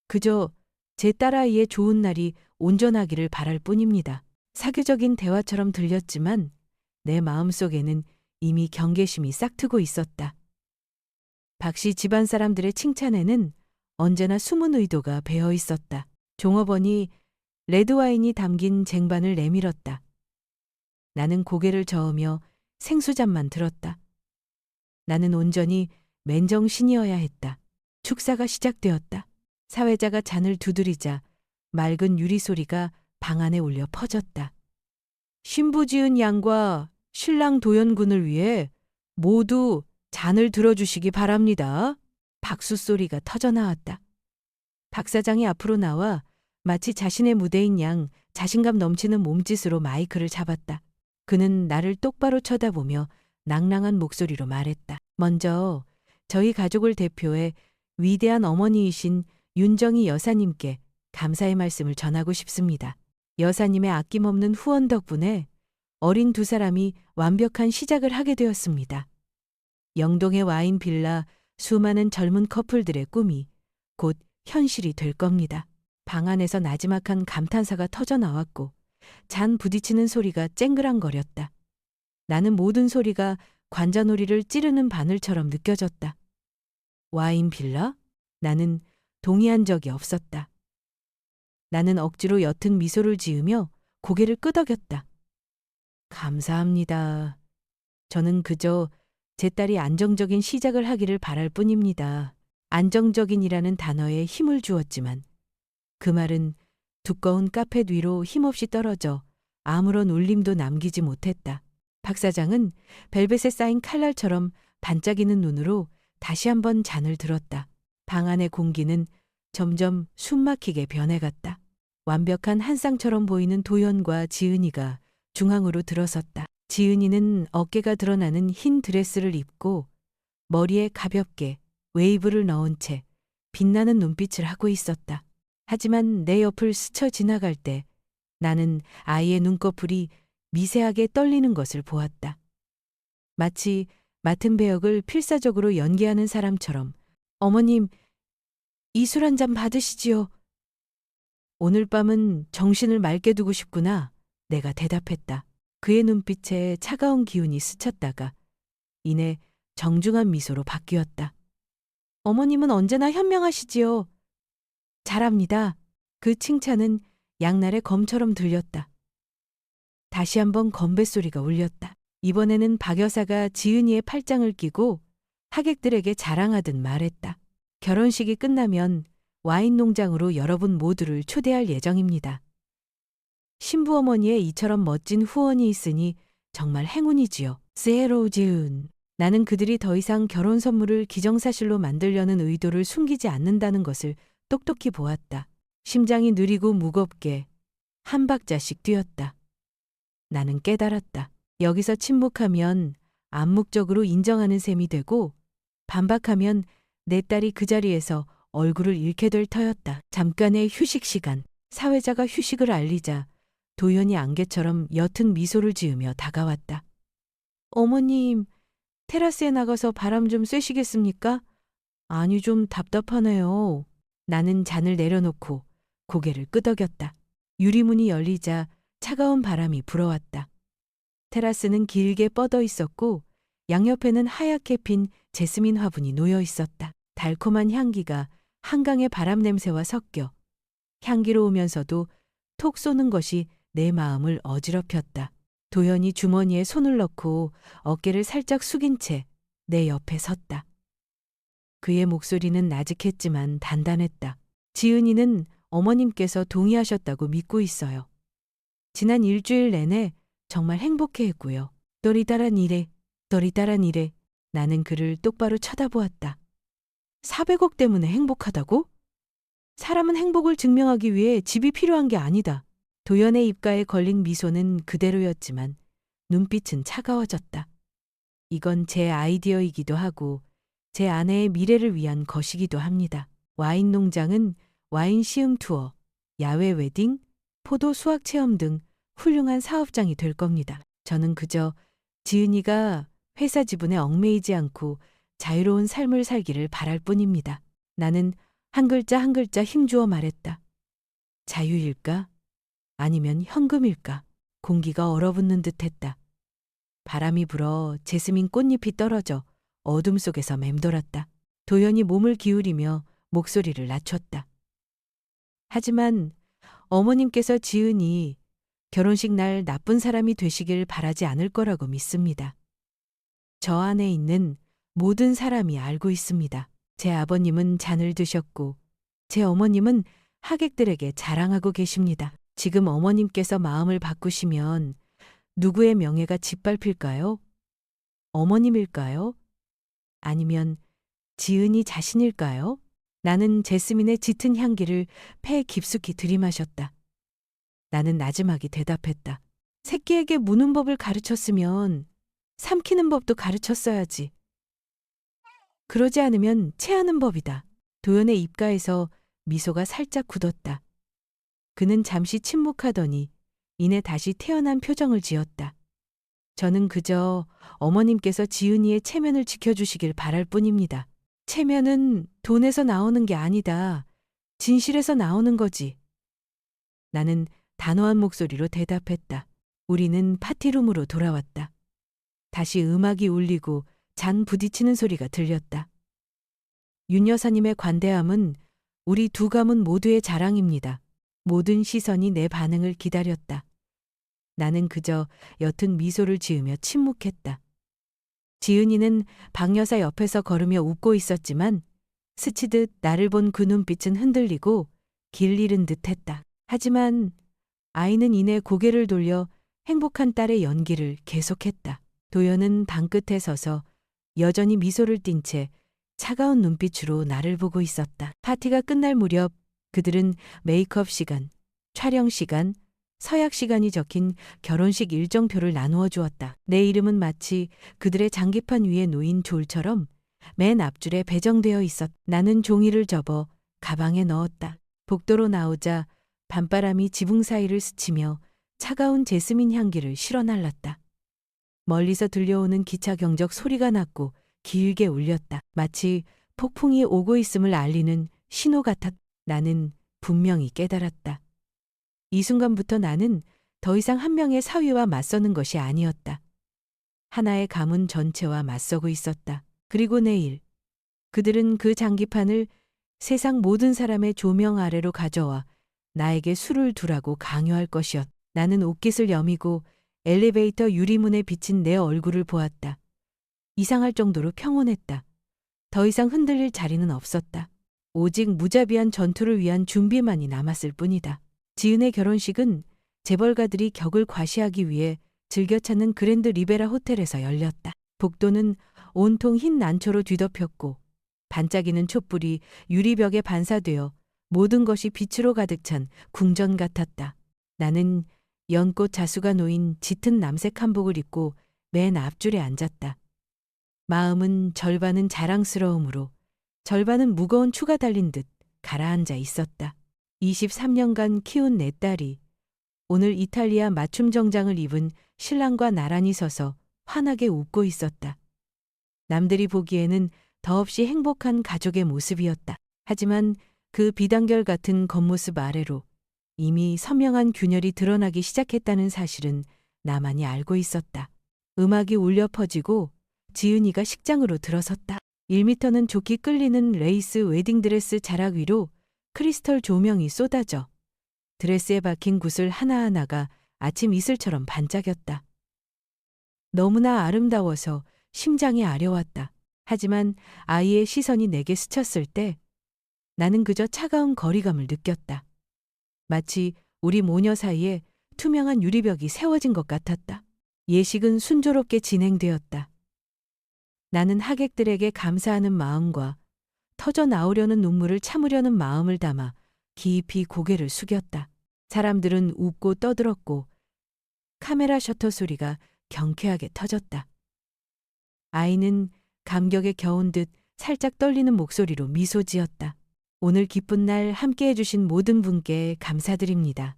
그저 제 딸아이의 좋은 날이 온전하기를 바랄 뿐입니다. 사교적인 대화처럼 들렸지만 내 마음속에는 이미 경계심이 싹트고 있었다. 박씨 집안 사람들의 칭찬에는 언제나 숨은 의도가 배어 있었다. 종업원이 레드와인이 담긴 쟁반을 내밀었다. 나는 고개를 저으며 생수잔만 들었다. 나는 온전히 맨정신이어야 했다. 축사가 시작되었다. 사회자가 잔을 두드리자 맑은 유리 소리가 방 안에 울려 퍼졌다. 신부 지은 양과 신랑 도연군을 위해 모두 잔을 들어주시기 바랍니다. 박수 소리가 터져나왔다. 박 사장이 앞으로 나와 마치 자신의 무대인 양 자신감 넘치는 몸짓으로 마이크를 잡았다. 그는 나를 똑바로 쳐다보며 낭랑한 목소리로 말했다. 먼저 저희 가족을 대표해 위대한 어머니이신 윤정희 여사님께 감사의 말씀을 전하고 싶습니다. 여사님의 아낌없는 후원 덕분에 어린 두 사람이 완벽한 시작을 하게 되었습니다. 영동의 와인 빌라, 수많은 젊은 커플들의 꿈이 곧 현실이 될 겁니다. 방 안에서 나지막한 감탄사가 터져 나왔고 잔 부딪히는 소리가 쨍그랑거렸다. 나는 모든 소리가 관자놀이를 찌르는 바늘처럼 느껴졌다. 와인 빌라? 나는 동의한 적이 없었다. 나는 억지로 옅은 미소를 지으며 고개를 끄덕였다. 감사합니다. 저는 그저 제 딸이 안정적인 시작을 하기를 바랄 뿐입니다. 안정적인이라는 단어에 힘을 주었지만 그 말은 두꺼운 카펫 위로 힘없이 떨어져 아무런 울림도 남기지 못했다. 박 사장은 벨벳에 쌓인 칼날처럼 반짝이는 눈으로 다시 한번 잔을 들었다. 방 안의 공기는 점점 숨막히게 변해갔다. 완벽한 한 쌍처럼 보이는 도연과 지은이가 중앙으로 들어섰다. 지은이는 어깨가 드러나는 흰 드레스를 입고 머리에 가볍게 웨이브를 넣은 채 빛나는 눈빛을 하고 있었다. 하지만 내 옆을 스쳐 지나갈 때 나는 아이의 눈꺼풀이 미세하게 떨리는 것을 보았다. 마치 맡은 배역을 필사적으로 연기하는 사람처럼 어머님, 이 술 한 잔 받으시지요. 오늘 밤은 정신을 맑게 두고 싶구나. 내가 대답했다. 그의 눈빛에 차가운 기운이 스쳤다가 이내 정중한 미소로 바뀌었다. 어머님은 언제나 현명하시지요. 잘합니다. 그 칭찬은 양날의 검처럼 들렸다. 다시 한번 건배 소리가 울렸다. 이번에는 박 여사가 지은이의 팔짱을 끼고 하객들에게 자랑하듯 말했다. 결혼식이 끝나면 와인 농장으로 여러분 모두를 초대할 예정입니다. 신부어머니의 이처럼 멋진 후원이 있으니 정말 행운이지요. 세로지은. 나는 그들이 더 이상 결혼 선물을 기정사실로 만들려는 의도를 숨기지 않는다는 것을 똑똑히 보았다. 심장이 느리고 무겁게 한 박자씩 뛰었다. 나는 깨달았다. 여기서 침묵하면 암묵적으로 인정하는 셈이 되고 반박하면 내 딸이 그 자리에서 얼굴을 잃게 될 터였다. 잠깐의 휴식 시간. 사회자가 휴식을 알리자 도연이 안개처럼 옅은 미소를 지으며 다가왔다. 어머님, 테라스에 나가서 바람 좀 쐬시겠습니까? 아니, 좀 답답하네요. 나는 잔을 내려놓고 고개를 끄덕였다. 유리문이 열리자 차가운 바람이 불어왔다. 테라스는 길게 뻗어 있었고 양옆에는 하얗게 핀 제스민 화분이 놓여 있었다. 달콤한 향기가 한강의 바람 냄새와 섞여 향기로우면서도 톡 쏘는 것이 내 마음을 어지럽혔다. 도연이 주머니에 손을 넣고 어깨를 살짝 숙인 채 내 옆에 섰다. 그의 목소리는 나직했지만 단단했다. 지은이는 어머님께서 동의하셨다고 믿고 있어요. 지난 일주일 내내 정말 행복해했고요. 또리따란 이래, 또리따란 이래. 나는 그를 똑바로 쳐다보았다. 400억 때문에 행복하다고? 사람은 행복을 증명하기 위해 집이 필요한 게 아니다. 도연의 입가에 걸린 미소는 그대로였지만 눈빛은 차가워졌다. 이건 제 아이디어이기도 하고 제 아내의 미래를 위한 것이기도 합니다. 와인 농장은 와인 시음 투어, 야외 웨딩, 포도 수확 체험 등 훌륭한 사업장이 될 겁니다. 저는 그저 지은이가 회사 지분에 얽매이지 않고 자유로운 삶을 살기를 바랄 뿐입니다. 나는 한 글자 한 글자 힘주어 말했다. 자유일까? 아니면 현금일까? 공기가 얼어붙는 듯했다. 바람이 불어 제스민 꽃잎이 떨어져 어둠 속에서 맴돌았다. 도연이 몸을 기울이며 목소리를 낮췄다. 하지만 어머님께서 지은이 결혼식 날 나쁜 사람이 되시길 바라지 않을 거라고 믿습니다. 저 안에 있는 모든 사람이 알고 있습니다. 제 아버님은 잔을 드셨고 제 어머님은 하객들에게 자랑하고 계십니다. 지금 어머님께서 마음을 바꾸시면 누구의 명예가 짓밟힐까요? 어머님일까요? 아니면 지은이 자신일까요? 나는 제스민의 짙은 향기를 폐에 깊숙이 들이마셨다. 나는 나지막이 대답했다. 새끼에게 무는 법을 가르쳤으면 삼키는 법도 가르쳤어야지. 그러지 않으면 체하는 법이다. 도연의 입가에서 미소가 살짝 굳었다. 그는 잠시 침묵하더니 이내 다시 태어난 표정을 지었다. 저는 그저 어머님께서 지은이의 체면을 지켜주시길 바랄 뿐입니다. 체면은 돈에서 나오는 게 아니다. 진실에서 나오는 거지. 나는 단호한 목소리로 대답했다. 우리는 파티룸으로 돌아왔다. 다시 음악이 울리고 잔 부딪히는 소리가 들렸다. 윤 여사님의 관대함은 우리 두 가문 모두의 자랑입니다. 모든 시선이 내 반응을 기다렸다. 나는 그저 옅은 미소를 지으며 침묵했다. 지은이는 박 여사 옆에서 걸으며 웃고 있었지만 스치듯 나를 본 그 눈빛은 흔들리고 길 잃은 듯했다. 하지만 아이는 이내 고개를 돌려 행복한 딸의 연기를 계속했다. 도연은 방끝에 서서 여전히 미소를 띤 채 차가운 눈빛으로 나를 보고 있었다. 파티가 끝날 무렵 그들은 메이크업 시간, 촬영 시간, 서약 시간이 적힌 결혼식 일정표를 나누어 주었다. 내 이름은 마치 그들의 장기판 위에 놓인 졸처럼 맨 앞줄에 배정되어 있었다. 나는 종이를 접어 가방에 넣었다. 복도로 나오자 밤바람이 지붕 사이를 스치며 차가운 제스민 향기를 실어날랐다. 멀리서 들려오는 기차 경적 소리가 났고 길게 울렸다. 마치 폭풍이 오고 있음을 알리는 신호 같았다. 나는 분명히 깨달았다. 이 순간부터 나는 더 이상 한 명의 사위와 맞서는 것이 아니었다. 하나의 가문 전체와 맞서고 있었다. 그리고 내일 그들은 그 장기판을 세상 모든 사람의 조명 아래로 가져와 나에게 술을 두라고 강요할 것이었다. 나는 옷깃을 여미고 엘리베이터 유리문에 비친 내 얼굴을 보았다. 이상할 정도로 평온했다. 더 이상 흔들릴 자리는 없었다. 오직 무자비한 전투를 위한 준비만이 남았을 뿐이다. 지은의 결혼식은 재벌가들이 격을 과시하기 위해 즐겨 찾는 그랜드 리베라 호텔에서 열렸다. 복도는 온통 흰 난초로 뒤덮였고 반짝이는 촛불이 유리벽에 반사되어 모든 것이 빛으로 가득 찬 궁전 같았다. 나는 연꽃 자수가 놓인 짙은 남색 한복을 입고 맨 앞줄에 앉았다. 마음은 절반은 자랑스러움으로 절반은 무거운 추가 달린 듯 가라앉아 있었다. 23년간 키운 내 딸이 오늘 이탈리아 맞춤 정장을 입은 신랑과 나란히 서서 환하게 웃고 있었다. 남들이 보기에는 더없이 행복한 가족의 모습이었다. 하지만 그 비단결 같은 겉모습 아래로 이미 선명한 균열이 드러나기 시작했다는 사실은 나만이 알고 있었다. 음악이 울려 퍼지고 지은이가 식장으로 들어섰다. 1미터는 좋게 끌리는 레이스 웨딩드레스 자락 위로 크리스털 조명이 쏟아져 드레스에 박힌 구슬 하나하나가 아침 이슬처럼 반짝였다. 너무나 아름다워서 심장이 아려왔다. 하지만 아이의 시선이 내게 스쳤을 때 나는 그저 차가운 거리감을 느꼈다. 마치 우리 모녀 사이에 투명한 유리벽이 세워진 것 같았다. 예식은 순조롭게 진행되었다. 나는 하객들에게 감사하는 마음과 터져 나오려는 눈물을 참으려는 마음을 담아 깊이 고개를 숙였다. 사람들은 웃고 떠들었고 카메라 셔터 소리가 경쾌하게 터졌다. 아이는 감격에 겨운 듯 살짝 떨리는 목소리로 미소 지었다. 오늘 기쁜 날 함께 해주신 모든 분께 감사드립니다.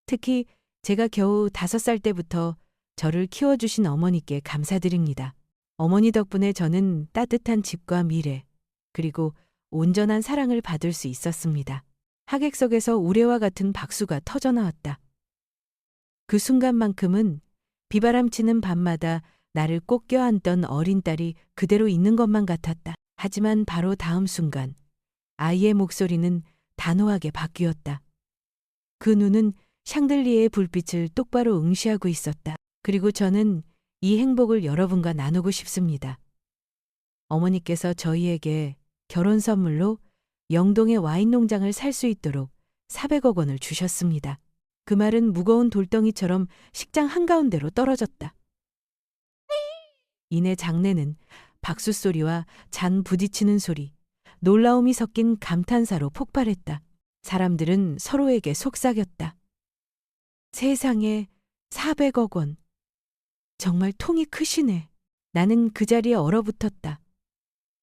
특히 제가 겨우 5살 때부터 저를 키워주신 어머니께 감사드립니다. 어머니 덕분에 저는 따뜻한 집과 미래, 그리고 온전한 사랑을 받을 수 있었습니다. 하객석에서 우레와 같은 박수가 터져나왔다. 그 순간만큼은 비바람치는 밤마다 나를 꼭 껴안던 어린 딸이 그대로 있는 것만 같았다. 하지만 바로 다음 순간 아이의 목소리는 단호하게 바뀌었다. 그 눈은 샹들리에의 불빛을 똑바로 응시하고 있었다. 그리고 저는 이 행복을 여러분과 나누고 싶습니다. 어머니께서 저희에게 결혼 선물로 영동의 와인 농장을 살 수 있도록 400억 원을 주셨습니다. 그 말은 무거운 돌덩이처럼 식장 한가운데로 떨어졌다. 이내 장내는 박수 소리와 잔 부딪히는 소리, 놀라움이 섞인 감탄사로 폭발했다. 사람들은 서로에게 속삭였다. 세상에 400억 원. 정말 통이 크시네. 나는 그 자리에 얼어붙었다.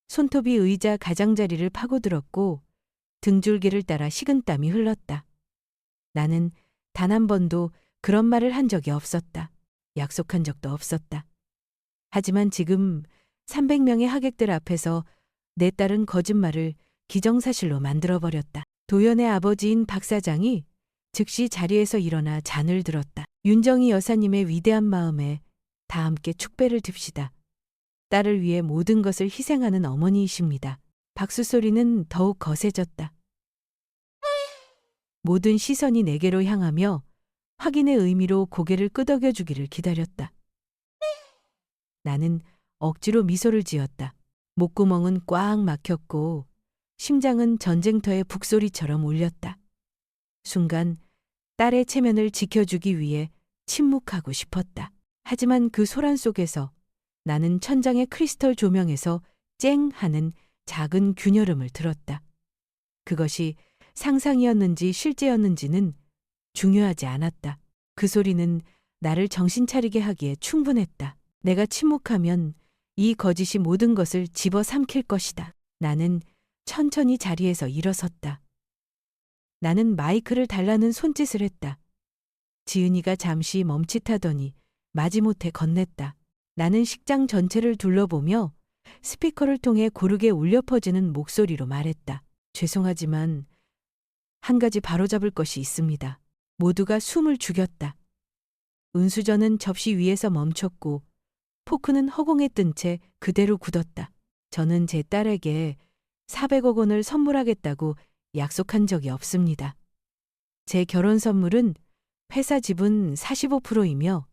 손톱이 의자 가장자리를 파고들었고 등줄기를 따라 식은땀이 흘렀다. 나는 단 한 번도 그런 말을 한 적이 없었다. 약속한 적도 없었다. 하지만 지금 300명의 하객들 앞에서 내 딸은 거짓말을 기정사실로 만들어버렸다. 도연의 아버지인 박 사장이 즉시 자리에서 일어나 잔을 들었다. 윤정희 여사님의 위대한 마음에 다 함께 축배를 듭시다. 딸을 위해 모든 것을 희생하는 어머니이십니다. 박수 소리는 더욱 거세졌다. 모든 시선이 내게로 향하며 확인의 의미로 고개를 끄덕여 주기를 기다렸다. 나는 억지로 미소를 지었다. 목구멍은 꽉 막혔고 심장은 전쟁터의 북소리처럼 울렸다. 순간 딸의 체면을 지켜주기 위해 침묵하고 싶었다. 하지만 그 소란 속에서 나는 천장의 크리스털 조명에서 쨍 하는 작은 균열음을 들었다. 그것이 상상이었는지 실제였는지는 중요하지 않았다. 그 소리는 나를 정신 차리게 하기에 충분했다. 내가 침묵하면 이 거짓이 모든 것을 집어삼킬 것이다. 나는 천천히 자리에서 일어섰다. 나는 마이크를 달라는 손짓을 했다. 지은이가 잠시 멈칫하더니 마지못해 건넸다. 나는 식장 전체를 둘러보며 스피커를 통해 고르게 울려 퍼지는 목소리로 말했다. 죄송하지만 한 가지 바로잡을 것이 있습니다. 모두가 숨을 죽였다. 은수저는 접시 위에서 멈췄고 포크는 허공에 뜬 채 그대로 굳었다. 저는 제 딸에게 400억 원을 선물하겠다고 약속한 적이 없습니다. 제 결혼 선물은 회사 지분 45%이며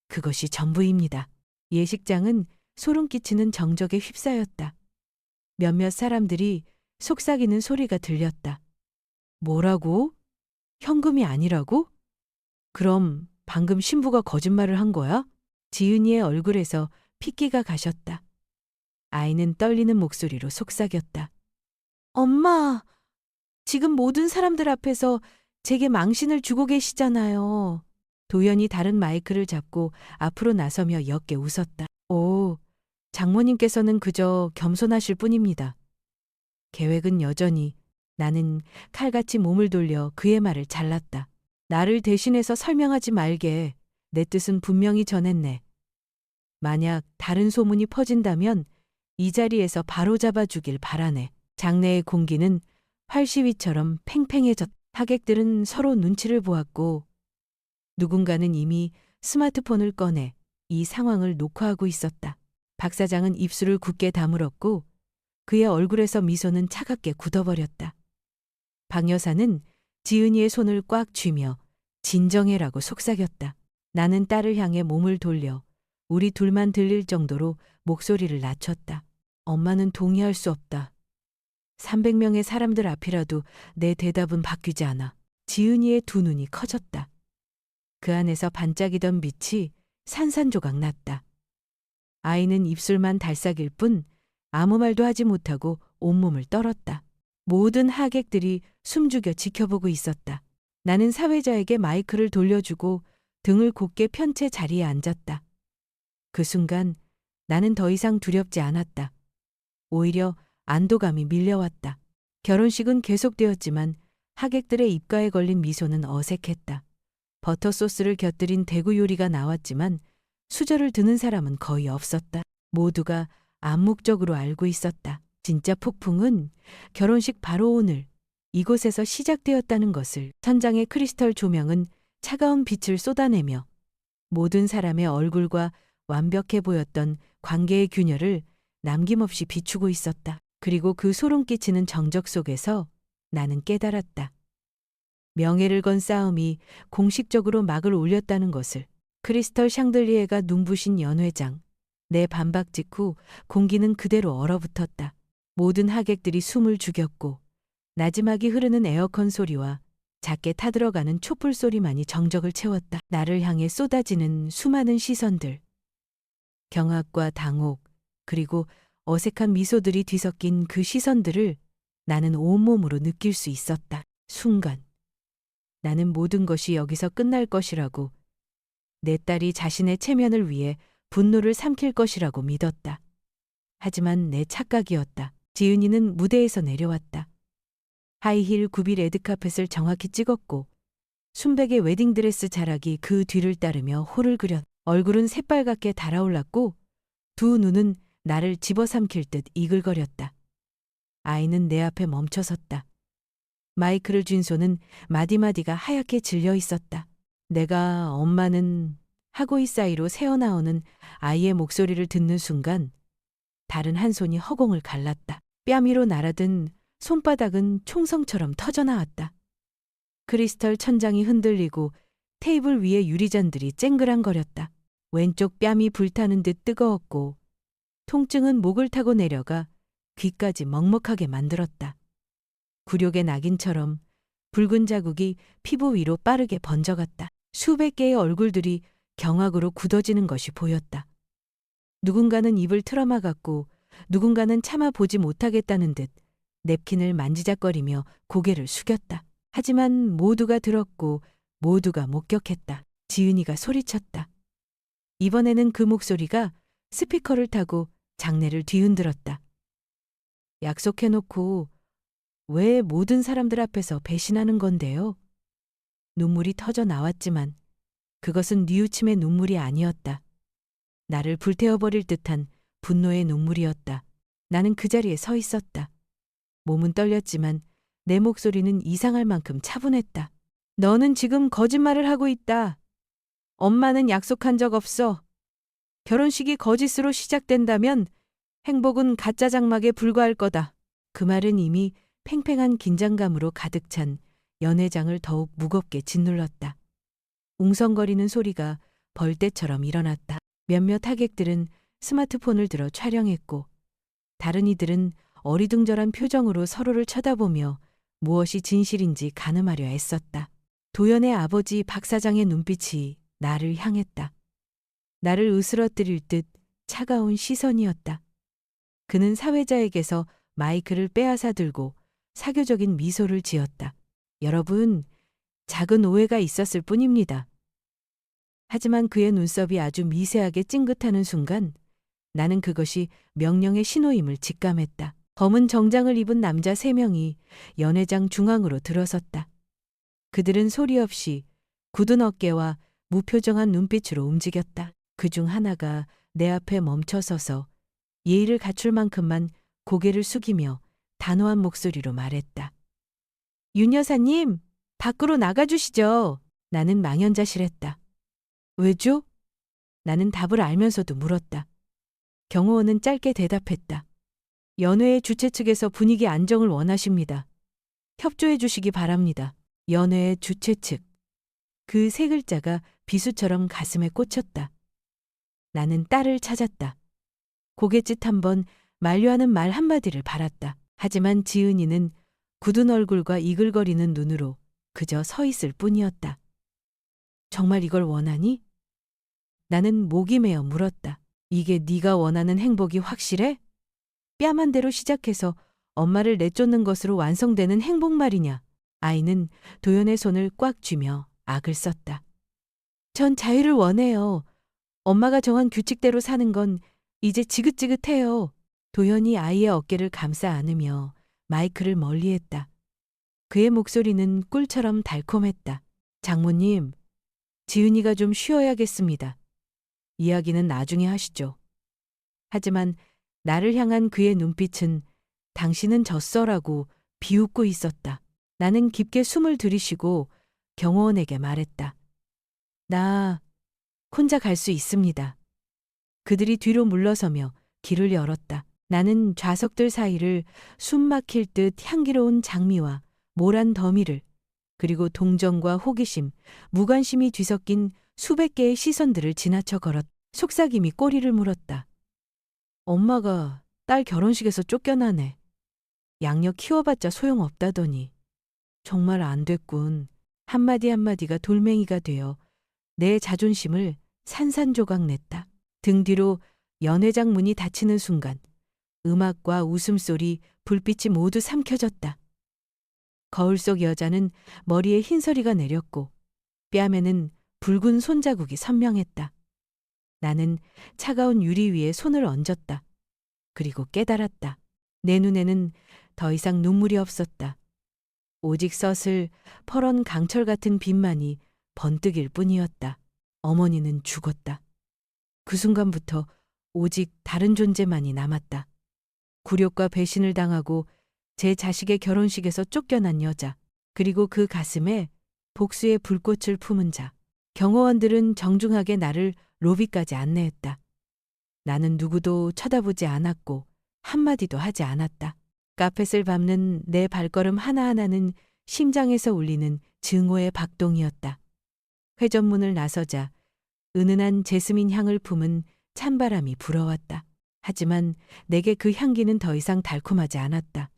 그것이 전부입니다. 예식장은 소름 끼치는 정적에 휩싸였다. 몇몇 사람들이 속삭이는 소리가 들렸다. 뭐라고? 현금이 아니라고? 그럼 방금 신부가 거짓말을 한 거야? 지은이의 얼굴에서 핏기가 가셨다. 아이는 떨리는 목소리로 속삭였다. 엄마, 지금 모든 사람들 앞에서 제게 망신을 주고 계시잖아요. 도연이 다른 마이크를 잡고 앞으로 나서며 옅게 웃었다. 오, 장모님께서는 그저 겸손하실 뿐입니다. 계획은 여전히. 나는 칼같이 몸을 돌려 그의 말을 잘랐다. 나를 대신해서 설명하지 말게. 내 뜻은 분명히 전했네. 만약 다른 소문이 퍼진다면 이 자리에서 바로 잡아주길 바라네. 장내의 공기는 활시위처럼 팽팽해졌다. 하객들은 서로 눈치를 보았고 누군가는 이미 스마트폰을 꺼내 이 상황을 녹화하고 있었다. 박 사장은 입술을 굳게 다물었고 그의 얼굴에서 미소는 차갑게 굳어버렸다. 박 여사는 지은이의 손을 꽉 쥐며 진정해라고 속삭였다. 나는 딸을 향해 몸을 돌려 우리 둘만 들릴 정도로 목소리를 낮췄다. 엄마는 동의할 수 없다. 300명의 사람들 앞이라도 내 대답은 바뀌지 않아. 지은이의 두 눈이 커졌다. 그 안에서 반짝이던 빛이 산산조각 났다. 아이는 입술만 달싹일 뿐 아무 말도 하지 못하고 온몸을 떨었다. 모든 하객들이 숨죽여 지켜보고 있었다. 나는 사회자에게 마이크를 돌려주고 등을 곧게 편 채 자리에 앉았다. 그 순간 나는 더 이상 두렵지 않았다. 오히려 안도감이 밀려왔다. 결혼식은 계속되었지만 하객들의 입가에 걸린 미소는 어색했다. 버터 소스를 곁들인 대구 요리가 나왔지만 수저를 드는 사람은 거의 없었다. 모두가 암묵적으로 알고 있었다. 진짜 폭풍은 결혼식 바로 오늘 이곳에서 시작되었다는 것을. 천장의 크리스털 조명은 차가운 빛을 쏟아내며 모든 사람의 얼굴과 완벽해 보였던 관계의 균열을 남김없이 비추고 있었다. 그리고 그 소름 끼치는 정적 속에서 나는 깨달았다. 명예를 건 싸움이 공식적으로 막을 올렸다는 것을. 크리스털 샹들리에가 눈부신 연회장. 내 반박 직후 공기는 그대로 얼어붙었다. 모든 하객들이 숨을 죽였고 나지막이 흐르는 에어컨 소리와 작게 타들어가는 촛불 소리만이 정적을 채웠다. 나를 향해 쏟아지는 수많은 시선들. 경악과 당혹, 그리고 어색한 미소들이 뒤섞인 그 시선들을 나는 온몸으로 느낄 수 있었다. 순간 나는 모든 것이 여기서 끝날 것이라고, 내 딸이 자신의 체면을 위해 분노를 삼킬 것이라고 믿었다. 하지만 내 착각이었다. 지은이는 무대에서 내려왔다. 하이힐 구비 레드카펫을 정확히 찍었고 순백의 웨딩드레스 자락이 그 뒤를 따르며 홀을 그렸다. 얼굴은 새빨갛게 달아올랐고 두 눈은 나를 집어삼킬 듯 이글거렸다. 아이는 내 앞에 멈춰섰다. 마이크를 쥔 손은 마디마디가 하얗게 질려 있었다. 내가 엄마는 하고 이 사이로 새어나오는 아이의 목소리를 듣는 순간 다른 한 손이 허공을 갈랐다. 뺨 위로 날아든 손바닥은 총성처럼 터져나왔다. 크리스털 천장이 흔들리고 테이블 위의 유리잔들이 쨍그랑거렸다. 왼쪽 뺨이 불타는 듯 뜨거웠고 통증은 목을 타고 내려가 귀까지 먹먹하게 만들었다. 굴욕의 낙인처럼 붉은 자국이 피부 위로 빠르게 번져갔다. 수백 개의 얼굴들이 경악으로 굳어지는 것이 보였다. 누군가는 입을 틀어막았고 누군가는 참아보지 못하겠다는 듯 냅킨을 만지작거리며 고개를 숙였다. 하지만 모두가 들었고 모두가 목격했다. 지은이가 소리쳤다. 이번에는 그 목소리가 스피커를 타고 장내를 뒤흔들었다. 약속해놓고 왜 모든 사람들 앞에서 배신하는 건데요? 눈물이 터져 나왔지만 그것은 뉘우침의 눈물이 아니었다. 나를 불태워버릴 듯한 분노의 눈물이었다. 나는 그 자리에 서 있었다. 몸은 떨렸지만 내 목소리는 이상할 만큼 차분했다. 너는 지금 거짓말을 하고 있다. 엄마는 약속한 적 없어. 결혼식이 거짓으로 시작된다면 행복은 가짜 장막에 불과할 거다. 그 말은 이미 팽팽한 긴장감으로 가득 찬 연회장을 더욱 무겁게 짓눌렀다. 웅성거리는 소리가 벌떼처럼 일어났다. 몇몇 하객들은 스마트폰을 들어 촬영했고 다른 이들은 어리둥절한 표정으로 서로를 쳐다보며 무엇이 진실인지 가늠하려 애썼다. 도연의 아버지 박 사장의 눈빛이 나를 향했다. 나를 으스러뜨릴 듯 차가운 시선이었다. 그는 사회자에게서 마이크를 빼앗아 들고 사교적인 미소를 지었다. 여러분, 작은 오해가 있었을 뿐입니다. 하지만 그의 눈썹이 아주 미세하게 찡긋하는 순간 나는 그것이 명령의 신호임을 직감했다. 검은 정장을 입은 남자 3명이 연회장 중앙으로 들어섰다. 그들은 소리 없이 굳은 어깨와 무표정한 눈빛으로 움직였다. 그중 하나가 내 앞에 멈춰서서 예의를 갖출 만큼만 고개를 숙이며 단호한 목소리로 말했다. 윤 여사님, 밖으로 나가주시죠. 나는 망연자실했다. 왜죠? 나는 답을 알면서도 물었다. 경호원은 짧게 대답했다. 연회의 주최 측에서 분위기 안정을 원하십니다. 협조해 주시기 바랍니다. 연회의 주최 측. 그 3글자가 비수처럼 가슴에 꽂혔다. 나는 딸을 찾았다. 고갯짓 한번 만류하는 말 한마디를 바랐다. 하지만 지은이는 굳은 얼굴과 이글거리는 눈으로 그저 서 있을 뿐이었다. 정말 이걸 원하니? 나는 목이 메어 물었다. 이게 네가 원하는 행복이 확실해? 뺨 한 대로 시작해서 엄마를 내쫓는 것으로 완성되는 행복 말이냐? 아이는 도연의 손을 꽉 쥐며 악을 썼다. 전 자유를 원해요. 엄마가 정한 규칙대로 사는 건 이제 지긋지긋해요. 도연이 아이의 어깨를 감싸 안으며 마이크를 멀리했다. 그의 목소리는 꿀처럼 달콤했다. 장모님, 지은이가 좀 쉬어야겠습니다. 이야기는 나중에 하시죠. 하지만 나를 향한 그의 눈빛은 당신은 졌어라고 비웃고 있었다. 나는 깊게 숨을 들이쉬고 경호원에게 말했다. 나 혼자 갈 수 있습니다. 그들이 뒤로 물러서며 길을 열었다. 나는 좌석들 사이를 숨 막힐 듯 향기로운 장미와 모란 더미를 그리고 동정과 호기심, 무관심이 뒤섞인 수백 개의 시선들을 지나쳐 걸었다. 속삭임이 꼬리를 물었다. 엄마가 딸 결혼식에서 쫓겨나네. 양력 키워봤자 소용없다더니. 정말 안 됐군. 한마디 한마디가 돌멩이가 되어 내 자존심을 산산조각 냈다. 등 뒤로 연회장 문이 닫히는 순간 음악과 웃음소리, 불빛이 모두 삼켜졌다. 거울 속 여자는 머리에 흰서리가 내렸고 뺨에는 붉은 손자국이 선명했다. 나는 차가운 유리 위에 손을 얹었다. 그리고 깨달았다. 내 눈에는 더 이상 눈물이 없었다. 오직 서슬 퍼런 강철 같은 빛만이 번뜩일 뿐이었다. 어머니는 죽었다. 그 순간부터 오직 다른 존재만이 남았다. 굴욕과 배신을 당하고 제 자식의 결혼식에서 쫓겨난 여자, 그리고 그 가슴에 복수의 불꽃을 품은 자. 경호원들은 정중하게 나를 로비까지 안내했다. 나는 누구도 쳐다보지 않았고 한마디도 하지 않았다. 카펫을 밟는 내 발걸음 하나하나는 심장에서 울리는 증오의 박동이었다. 회전문을 나서자 은은한 제스민 향을 품은 찬바람이 불어왔다. 하지만 내게 그 향기는 더 이상 달콤하지 않았다.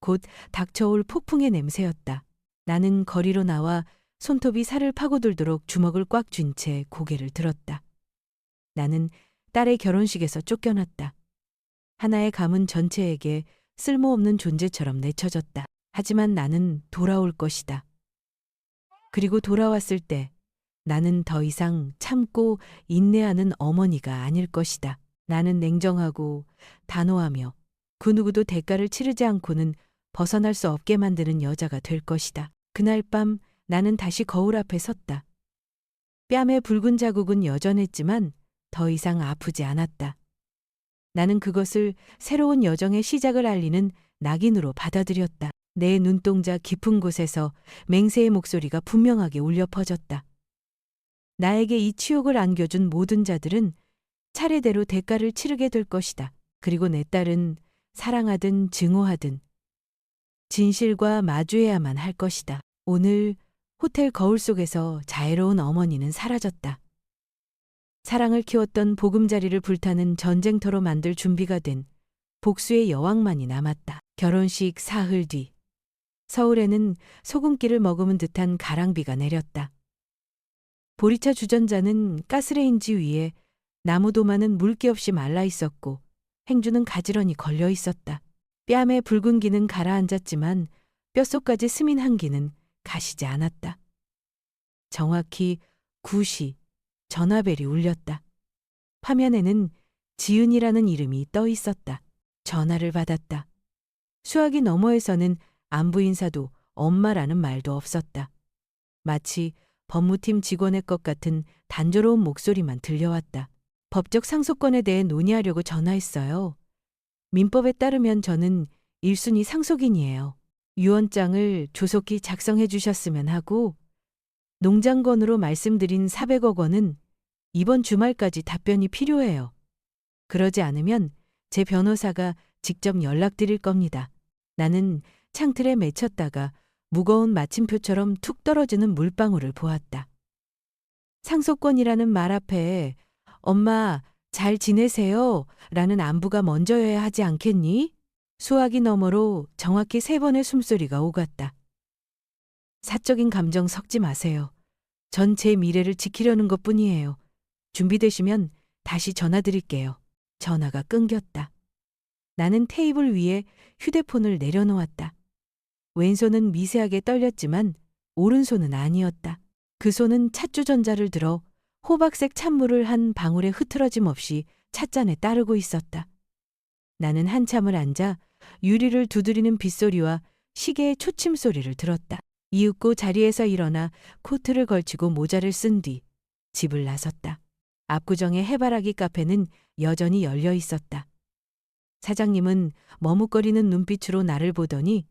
곧 닥쳐올 폭풍의 냄새였다. 나는 거리로 나와 손톱이 살을 파고들도록 주먹을 꽉 쥔 채 고개를 들었다. 나는 딸의 결혼식에서 쫓겨났다. 하나의 가문 전체에게 쓸모없는 존재처럼 내쳐졌다. 하지만 나는 돌아올 것이다. 그리고 돌아왔을 때 나는 더 이상 참고 인내하는 어머니가 아닐 것이다. 나는 냉정하고 단호하며 그 누구도 대가를 치르지 않고는 벗어날 수 없게 만드는 여자가 될 것이다. 그날 밤 나는 다시 거울 앞에 섰다. 뺨에 붉은 자국은 여전했지만 더 이상 아프지 않았다. 나는 그것을 새로운 여정의 시작을 알리는 낙인으로 받아들였다. 내 눈동자 깊은 곳에서 맹세의 목소리가 분명하게 울려 퍼졌다. 나에게 이 치욕을 안겨준 모든 자들은 차례대로 대가를 치르게 될 것이다. 그리고 내 딸은 사랑하든 증오하든 진실과 마주해야만 할 것이다. 오늘 호텔 거울 속에서 자애로운 어머니는 사라졌다. 사랑을 키웠던 보금자리를 불타는 전쟁터로 만들 준비가 된 복수의 여왕만이 남았다. 결혼식 사흘 뒤 서울에는 소금기를 머금은 듯한 가랑비가 내렸다. 보리차 주전자는 가스레인지 위에 나무 도마는 물기 없이 말라 있었고 행주는 가지런히 걸려 있었다. 뺨에 붉은 기는 가라앉았지만 뼛속까지 스민 한기는 가시지 않았다. 정확히 9시 전화벨이 울렸다. 화면에는 지은이라는 이름이 떠 있었다. 전화를 받았다. 수화기 너머에서는 안부 인사도 엄마라는 말도 없었다. 마치 법무팀 직원의 것 같은 단조로운 목소리만 들려왔다. 법적 상속권에 대해 논의하려고 전화했어요. 민법에 따르면 저는 1순위 상속인이에요. 유언장을 조속히 작성해 주셨으면 하고 농장건으로 말씀드린 400억 원은 이번 주말까지 답변이 필요해요. 그러지 않으면 제 변호사가 직접 연락드릴 겁니다. 나는 창틀에 맺혔다가 무거운 마침표처럼 툭 떨어지는 물방울을 보았다. 상속권이라는 말 앞에 엄마 잘 지내세요? 라는 안부가 먼저여야 하지 않겠니? 수화기 너머로 정확히 3번의 숨소리가 오갔다. 사적인 감정 섞지 마세요. 전 제 미래를 지키려는 것뿐이에요. 준비되시면 다시 전화드릴게요. 전화가 끊겼다. 나는 테이블 위에 휴대폰을 내려놓았다. 왼손은 미세하게 떨렸지만 오른손은 아니었다. 그 손은 찻주전자를 들어 호박색 찬물을 한 방울에 흐트러짐 없이 찻잔에 따르고 있었다. 나는 한참을 앉아 유리를 두드리는 빗소리와 시계의 초침 소리를 들었다. 이윽고 자리에서 일어나 코트를 걸치고 모자를 쓴 뒤 집을 나섰다. 압구정의 해바라기 카페는 여전히 열려 있었다. 사장님은 머뭇거리는 눈빛으로 나를 보더니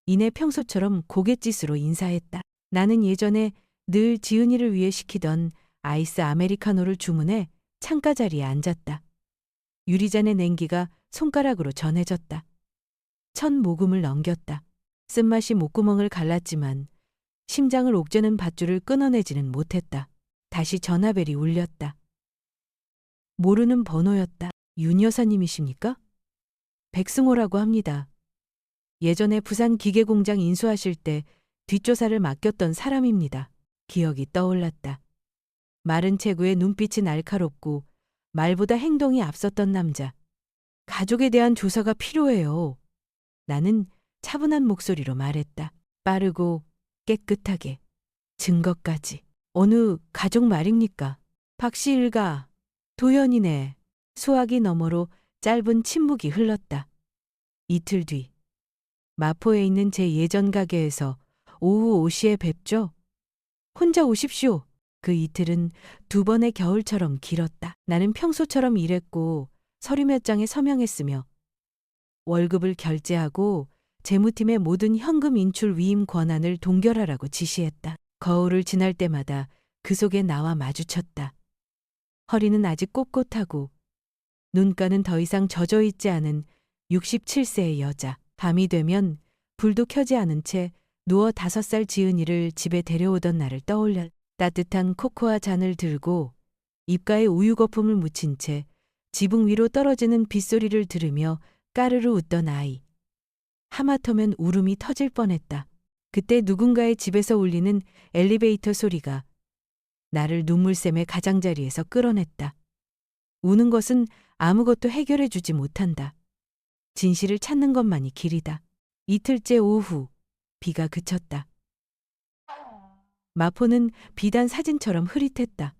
이내 평소처럼 고갯짓으로 인사했다. 나는 예전에 늘 지은이를 위해 시키던 아이스 아메리카노를 주문해 창가 자리에 앉았다. 유리잔의 냉기가 손가락으로 전해졌다. 첫 모금을 넘겼다. 쓴맛이 목구멍을 갈랐지만 심장을 옥죄는 밧줄을 끊어내지는 못했다. 다시 전화벨이 울렸다. 모르는 번호였다. 윤 여사님이십니까? 백승호라고 합니다. 예전에 부산 기계공장 인수하실 때 뒷조사를 맡겼던 사람입니다. 기억이 떠올랐다. 마른 체구에 눈빛이 날카롭고 말보다 행동이 앞섰던 남자. 가족에 대한 조사가 필요해요. 나는 차분한 목소리로 말했다. 빠르고 깨끗하게. 증거까지. 어느 가족 말입니까? 박씨 일가. 도연이네. 수화기 너머로 짧은 침묵이 흘렀다. 이틀 뒤. 마포에 있는 제 예전 가게에서 오후 5시에 뵙죠? 혼자 오십시오. 그 이틀은 두 번의 겨울처럼 길었다. 나는 평소처럼 일했고 서류 몇 장에 서명했으며 월급을 결제하고 재무팀의 모든 현금 인출 위임 권한을 동결하라고 지시했다. 거울을 지날 때마다 그 속에 나와 마주쳤다. 허리는 아직 꼿꼿하고 눈가는 더 이상 젖어 있지 않은 67세의 여자. 밤이 되면 불도 켜지 않은 채 누워 5살 지은이를 집에 데려오던 날을 떠올려 따뜻한 코코아 잔을 들고 입가에 우유 거품을 묻힌 채 지붕 위로 떨어지는 빗소리를 들으며 까르르 웃던 아이. 하마터면 울음이 터질 뻔했다. 그때 누군가의 집에서 울리는 엘리베이터 소리가 나를 눈물샘의 가장자리에서 끌어냈다. 우는 것은 아무것도 해결해 주지 못한다. 진실을 찾는 것만이 길이다. 이틀째 오후 비가 그쳤다. 마포는 비단 사진처럼 흐릿했다.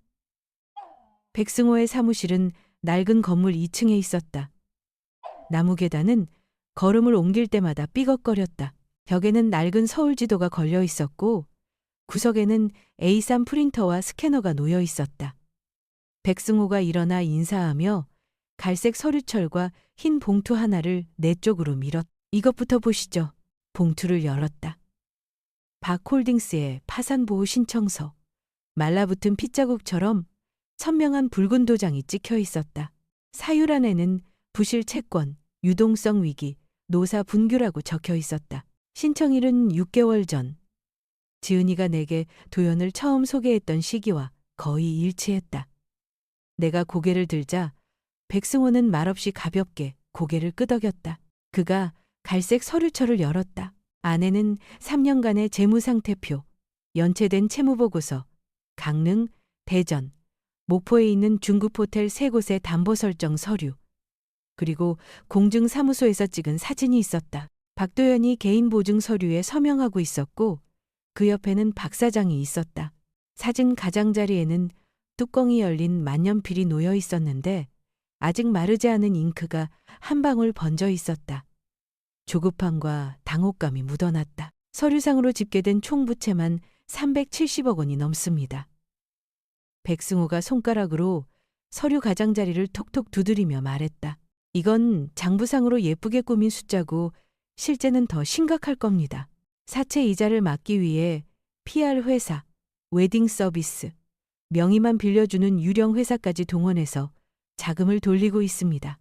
백승호의 사무실은 낡은 건물 2층에 있었다. 나무 계단은 걸음을 옮길 때마다 삐걱거렸다. 벽에는 낡은 서울 지도가 걸려 있었고 구석에는 A3 프린터와 스캐너가 놓여 있었다. 백승호가 일어나 인사하며 갈색 서류철과 흰 봉투 하나를 내 쪽으로 밀었다. 이것부터 보시죠. 봉투를 열었다. 박홀딩스의 파산보호 신청서. 말라붙은 핏자국처럼 선명한 붉은 도장이 찍혀 있었다. 사유란에는 부실 채권, 유동성 위기, 노사 분규라고 적혀 있었다. 신청일은 6개월 전. 지은이가 내게 도연을 처음 소개했던 시기와 거의 일치했다. 내가 고개를 들자 백승호는 말없이 가볍게 고개를 끄덕였다. 그가 갈색 서류철을 열었다. 안에는 3년간의 재무상태표, 연체된 채무보고서, 강릉, 대전, 목포에 있는 중급 호텔 3곳의 담보 설정 서류, 그리고 공증사무소에서 찍은 사진이 있었다. 박도연이 개인 보증 서류에 서명하고 있었고 그 옆에는 박 사장이 있었다. 사진 가장자리에는 뚜껑이 열린 만년필이 놓여 있었는데 아직 마르지 않은 잉크가 한 방울 번져 있었다. 조급함과 당혹감이 묻어났다. 서류상으로 집계된 총 부채만 370억 원이 넘습니다. 백승호가 손가락으로 서류 가장자리를 톡톡 두드리며 말했다. 이건 장부상으로 예쁘게 꾸민 숫자고 실제는 더 심각할 겁니다. 사채 이자를 막기 위해 PR 회사, 웨딩 서비스, 명의만 빌려주는 유령 회사까지 동원해서 자금을 돌리고 있습니다.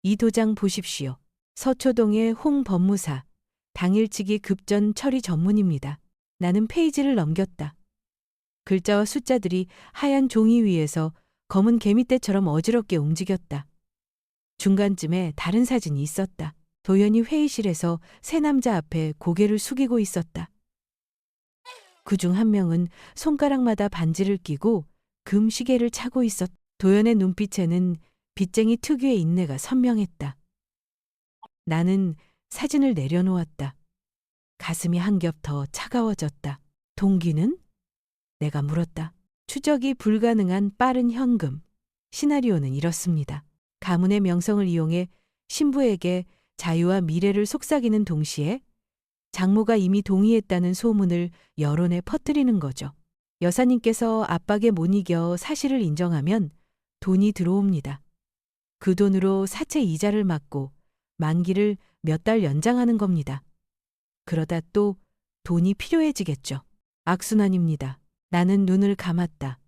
이 도장 보십시오. 서초동의 홍 법무사, 당일치기 급전 처리 전문입니다. 나는 페이지를 넘겼다. 글자와 숫자들이 하얀 종이 위에서 검은 개미떼처럼 어지럽게 움직였다. 중간쯤에 다른 사진이 있었다. 도연이 회의실에서 세 남자 앞에 고개를 숙이고 있었다. 그중 한 명은 손가락마다 반지를 끼고 금 시계를 차고 있었다. 도연의 눈빛에는 빚쟁이 특유의 인내가 선명했다. 나는 사진을 내려놓았다. 가슴이 한 겹 더 차가워졌다. 동기는? 내가 물었다. 추적이 불가능한 빠른 현금. 시나리오는 이렇습니다. 가문의 명성을 이용해 신부에게 자유와 미래를 속삭이는 동시에 장모가 이미 동의했다는 소문을 여론에 퍼뜨리는 거죠. 여사님께서 압박에 못 이겨 사실을 인정하면 돈이 들어옵니다. 그 돈으로 사채 이자를 막고 만기를 몇 달 연장하는 겁니다. 그러다 또 돈이 필요해지겠죠. 악순환입니다. 나는 눈을 감았다.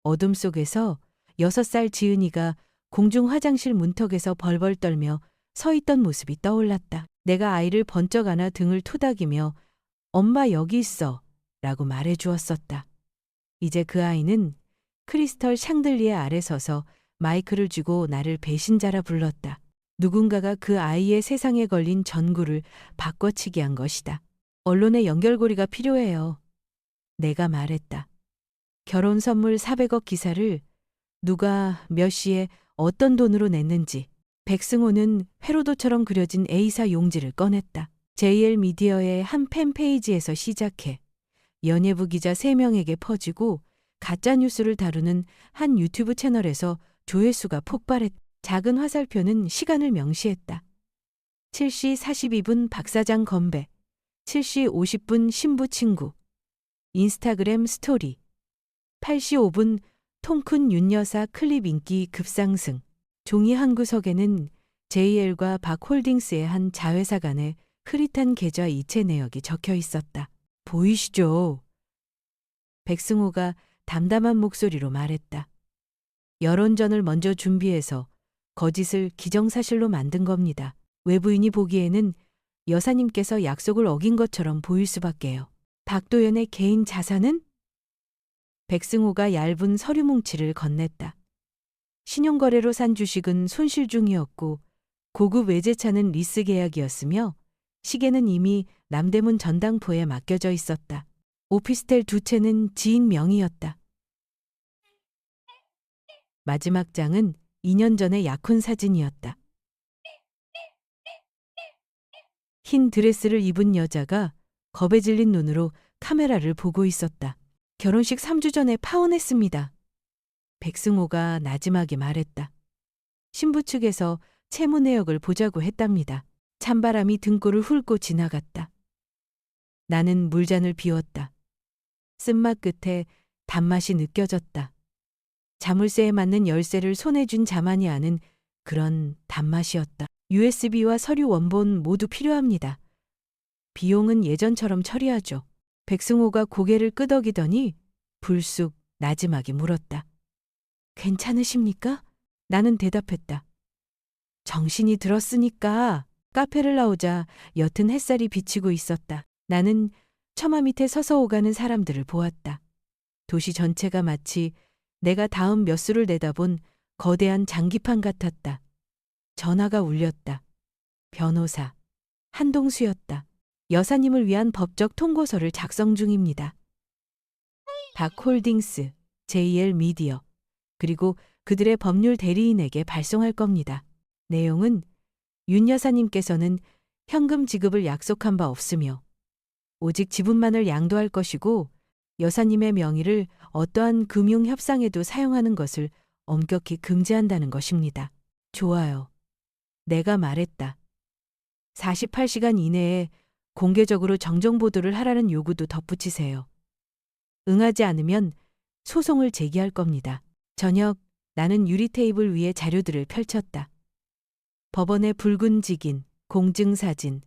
어둠 속에서 6살 지은이가 공중 화장실 문턱에서 벌벌 떨며 서 있던 모습이 떠올랐다. 내가 아이를 번쩍 안아 등을 토닥이며 엄마 여기 있어 라고 말해 주었었다. 이제 그 아이는 크리스털 샹들리에 아래 서서 마이크를 쥐고 나를 배신자라 불렀다. 누군가가 그 아이의 세상에 걸린 전구를 바꿔치기 한 것이다. 언론의 연결고리가 필요해요. 내가 말했다. 결혼 선물 400억 기사를 누가 몇 시에 어떤 돈으로 냈는지. 백승호는 회로도처럼 그려진 A사 용지를 꺼냈다. JL 미디어의 한 팬페이지에서 시작해 연예부 기자 3명에게 퍼지고 가짜뉴스를 다루는 한 유튜브 채널에서 조회수가 폭발했다. 작은 화살표는 시간을 명시했다. 7시 42분 박 사장 건배, 7시 50분 신부 친구, 인스타그램 스토리, 8시 5분 통큰 윤여사 클립 인기 급상승. 종이 한 구석에는 JL과 박홀딩스의 한 자회사 간의 흐릿한 계좌 이체 내역이 적혀 있었다. 보이시죠? 백승호가 담담한 목소리로 말했다. 여론전을 먼저 준비해서 거짓을 기정사실로 만든 겁니다. 외부인이 보기에는 여사님께서 약속을 어긴 것처럼 보일 수밖에요. 박도연의 개인 자산은? 백승호가 얇은 서류 뭉치를 건넸다. 신용거래로 산 주식은 손실 중이었고 고급 외제차는 리스 계약이었으며 시계는 이미 남대문 전당포에 맡겨져 있었다. 오피스텔 2채는 지인 명의였다. 마지막 장은 2년 전의 약혼 사진이었다. 흰 드레스를 입은 여자가 겁에 질린 눈으로 카메라를 보고 있었다. 결혼식 3주 전에 파혼했습니다. 백승호가 나지막이 말했다. 신부 측에서 채무 내역을 보자고 했답니다. 찬바람이 등골을 훑고 지나갔다. 나는 물잔을 비웠다. 쓴맛 끝에 단맛이 느껴졌다. 자물쇠에 맞는 열쇠를 손에 쥔 자만이 아는 그런 단맛이었다. USB와 서류 원본 모두 필요합니다. 비용은 예전처럼 처리하죠. 백승호가 고개를 끄덕이더니 불쑥 나지막이 물었다. 괜찮으십니까? 나는 대답했다. 정신이 들었으니까. 카페를 나오자 옅은 햇살이 비치고 있었다. 나는 처마 밑에 서서 오가는 사람들을 보았다. 도시 전체가 마치 내가 다음 몇 수를 내다본 거대한 장기판 같았다. 전화가 울렸다. 변호사 한동수였다. 여사님을 위한 법적 통고서를 작성 중입니다. 박홀딩스, JL 미디어, 그리고 그들의 법률 대리인에게 발송할 겁니다. 내용은 윤 여사님께서는 현금 지급을 약속한 바 없으며 오직 지분만을 양도할 것이고 여사님의 명의를 어떠한 금융 협상에도 사용하는 것을 엄격히 금지한다는 것입니다. 좋아요. 내가 말했다. 48시간 이내에 공개적으로 정정 보도를 하라는 요구도 덧붙이세요. 응하지 않으면 소송을 제기할 겁니다. 저녁 나는 유리 테이블 위에 자료들을 펼쳤다. 법원의 붉은 직인, 공증사진,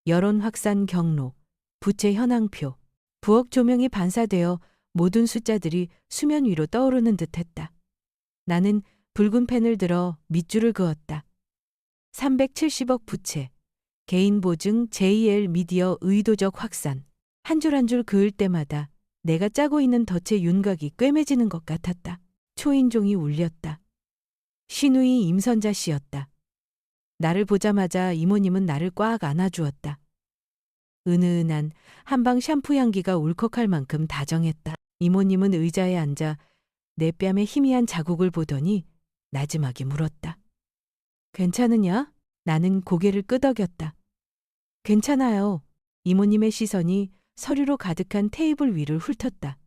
여론 확산 경로, 부채 현황표, 부엌 조명이 반사되어 모든 숫자들이 수면 위로 떠오르는 듯했다. 나는 붉은 펜을 들어 밑줄을 그었다. 370억 부채, 개인 보증 JL 미디어 의도적 확산. 한 줄 한 줄 그을 때마다 내가 짜고 있는 덫의 윤곽이 꿰매지는 것 같았다. 초인종이 울렸다. 신우이 임선자 씨였다. 나를 보자마자 이모님은 나를 꽉 안아주었다. 은은한 한방 샴푸 향기가 울컥할 만큼 다정했다. 이모님은 의자에 앉아 내 뺨에 희미한 자국을 보더니 나지막이 물었다. 괜찮으냐? 나는 고개를 끄덕였다. 괜찮아요. 이모님의 시선이 서류로 가득한 테이블 위를 훑었다.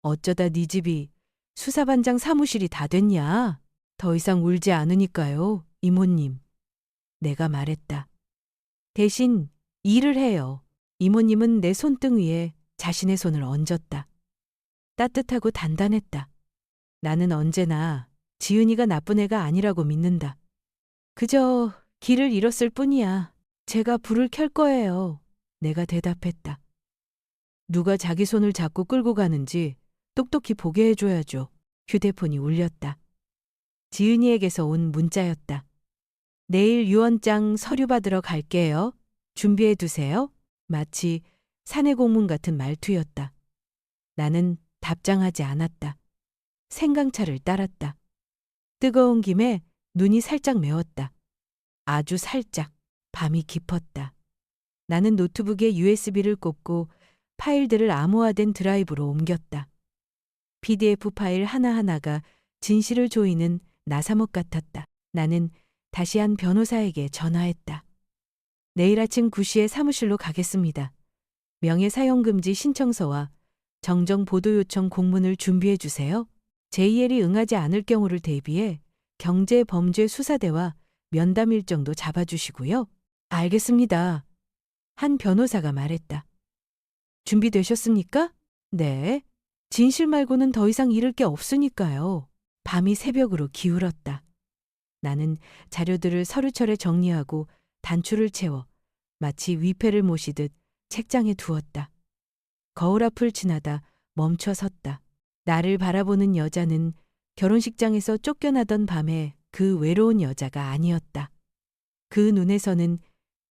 어쩌다 네 집이 수사반장 사무실이 다 됐냐? 더 이상 울지 않으니까요, 이모님. 내가 말했다. 대신 일을 해요. 이모님은 내 손등 위에 자신의 손을 얹었다. 따뜻하고 단단했다. 나는 언제나 지은이가 나쁜 애가 아니라고 믿는다. 그저 길을 잃었을 뿐이야. 제가 불을 켤 거예요. 내가 대답했다. 누가 자기 손을 잡고 끌고 가는지 똑똑히 보게 해줘야죠. 휴대폰이 울렸다. 지은이에게서 온 문자였다. 내일 유언장 서류 받으러 갈게요. 준비해 두세요. 마치 사내 공문 같은 말투였다. 나는 답장하지 않았다. 생강차를 따랐다. 뜨거운 김에 눈이 살짝 메웠다. 아주 살짝. 밤이 깊었다. 나는 노트북에 USB를 꽂고 파일들을 암호화된 드라이브로 옮겼다. PDF 파일 하나하나가 진실을 조이는 나사목 같았다. 나는 다시 한 변호사에게 전화했다. 내일 아침 9시에 사무실로 가겠습니다. 명예사용금지 신청서와 정정 보도 요청 공문을 준비해 주세요. JL이 응하지 않을 경우를 대비해 경제범죄수사대와 면담 일정도 잡아주시고요. 알겠습니다. 한 변호사가 말했다. 준비되셨습니까? 네. 진실 말고는 더 이상 잃을 게 없으니까요. 밤이 새벽으로 기울었다. 나는 자료들을 서류철에 정리하고 단추를 채워 마치 위패를 모시듯 책장에 두었다. 거울 앞을 지나다 멈춰 섰다. 나를 바라보는 여자는 결혼식장에서 쫓겨나던 밤에 그 외로운 여자가 아니었다. 그 눈에서는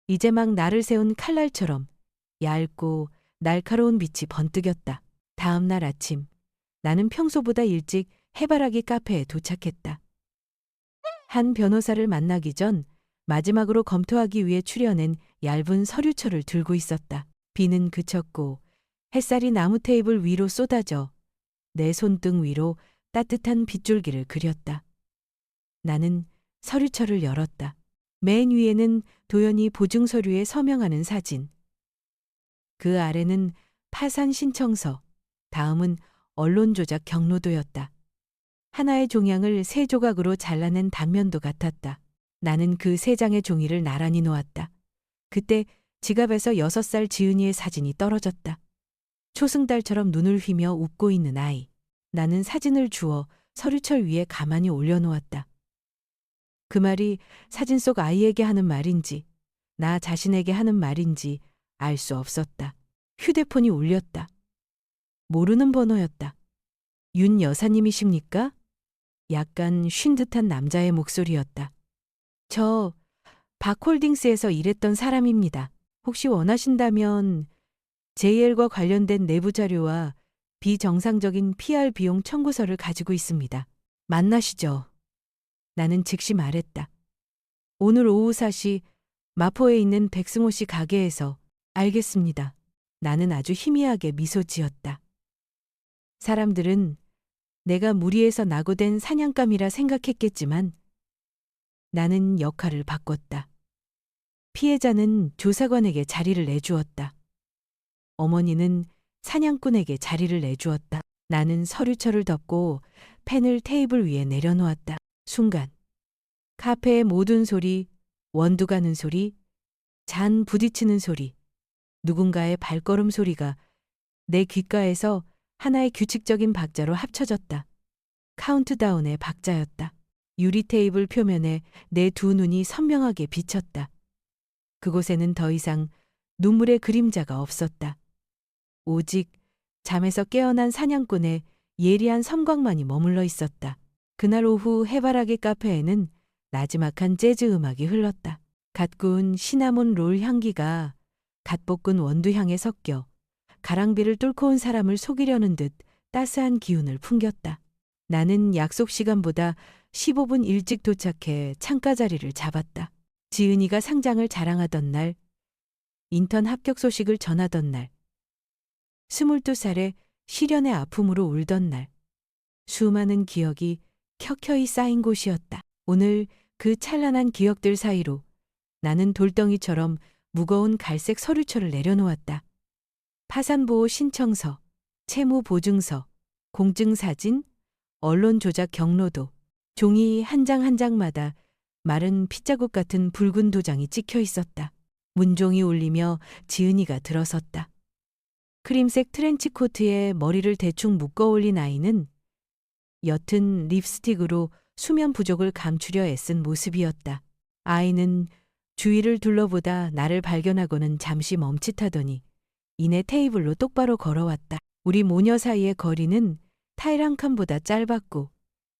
이제 막 나를 세운 칼날처럼 얇고 날카로운 빛이 번뜩였다. 다음 날 아침, 나는 평소보다 일찍 해바라기 카페에 도착했다. 한 변호사를 만나기 전 마지막으로 검토하기 위해 추려낸 얇은 서류철을 들고 있었다. 비는 그쳤고 햇살이 나무 테이블 위로 쏟아져 내 손등 위로 따뜻한 빗줄기를 그렸다. 나는 서류철을 열었다. 맨 위에는 도연이 보증 서류에 서명하는 사진. 그 아래는 파산 신청서, 다음은 언론 조작 경로도였다. 하나의 종양을 세 조각으로 잘라낸 단면도 같았다. 나는 그 세 장의 종이를 나란히 놓았다. 그때 지갑에서 6살 지은이의 사진이 떨어졌다. 초승달처럼 눈을 휘며 웃고 있는 아이. 나는 사진을 주워 서류철 위에 가만히 올려놓았다. 그 말이 사진 속 아이에게 하는 말인지 나 자신에게 하는 말인지 알 수 없었다. 휴대폰이 울렸다. 모르는 번호였다. 윤 여사님이십니까? 약간 쉰 듯한 남자의 목소리였다. 저 박홀딩스에서 일했던 사람입니다. 혹시 원하신다면 JL과 관련된 내부 자료와 비정상적인 PR 비용 청구서를 가지고 있습니다. 만나시죠. 나는 즉시 말했다. 오늘 오후 4시 마포에 있는 백승호 씨 가게에서. 알겠습니다. 나는 아주 희미하게 미소 지었다. 사람들은 내가 무리해서 낙오된 사냥감이라 생각했겠지만 나는 역할을 바꿨다. 피해자는 조사관에게 자리를 내주었다. 어머니는 사냥꾼에게 자리를 내주었다. 나는 서류철을 덮고 펜을 테이블 위에 내려놓았다. 순간 카페의 모든 소리, 원두 가는 소리, 잔 부딪히는 소리, 누군가의 발걸음 소리가 내 귓가에서 하나의 규칙적인 박자로 합쳐졌다. 카운트다운의 박자였다. 유리 테이블 표면에 내 두 눈이 선명하게 비쳤다. 그곳에는 더 이상 눈물의 그림자가 없었다. 오직 잠에서 깨어난 사냥꾼의 예리한 섬광만이 머물러 있었다. 그날 오후 해바라기 카페에는 나지막한 재즈 음악이 흘렀다. 갓 구운 시나몬 롤 향기가 갓 볶은 원두 향에 섞여 가랑비를 뚫고 온 사람을 속이려는 듯 따스한 기운을 풍겼다. 나는 약속 시간보다 15분 일찍 도착해 창가 자리를 잡았다. 지은이가 상장을 자랑하던 날, 인턴 합격 소식을 전하던 날, 22살에 시련의 아픔으로 울던 날, 수많은 기억이 켜켜이 쌓인 곳이었다. 오늘 그 찬란한 기억들 사이로 나는 돌덩이처럼 무거운 갈색 서류철을 내려놓았다. 파산보호 신청서, 채무보증서, 공증사진, 언론 조작 경로도, 종이 한 장 한 장마다 마른 핏자국 같은 붉은 도장이 찍혀 있었다. 문종이 울리며 지은이가 들어섰다. 크림색 트렌치코트에 머리를 대충 묶어 올린 아이는 옅은 립스틱으로 수면 부족을 감추려 애쓴 모습이었다. 아이는 주위를 둘러보다 나를 발견하고는 잠시 멈칫하더니 이내 테이블로 똑바로 걸어왔다. 우리 모녀 사이의 거리는 타일 한 칸보다 짧았고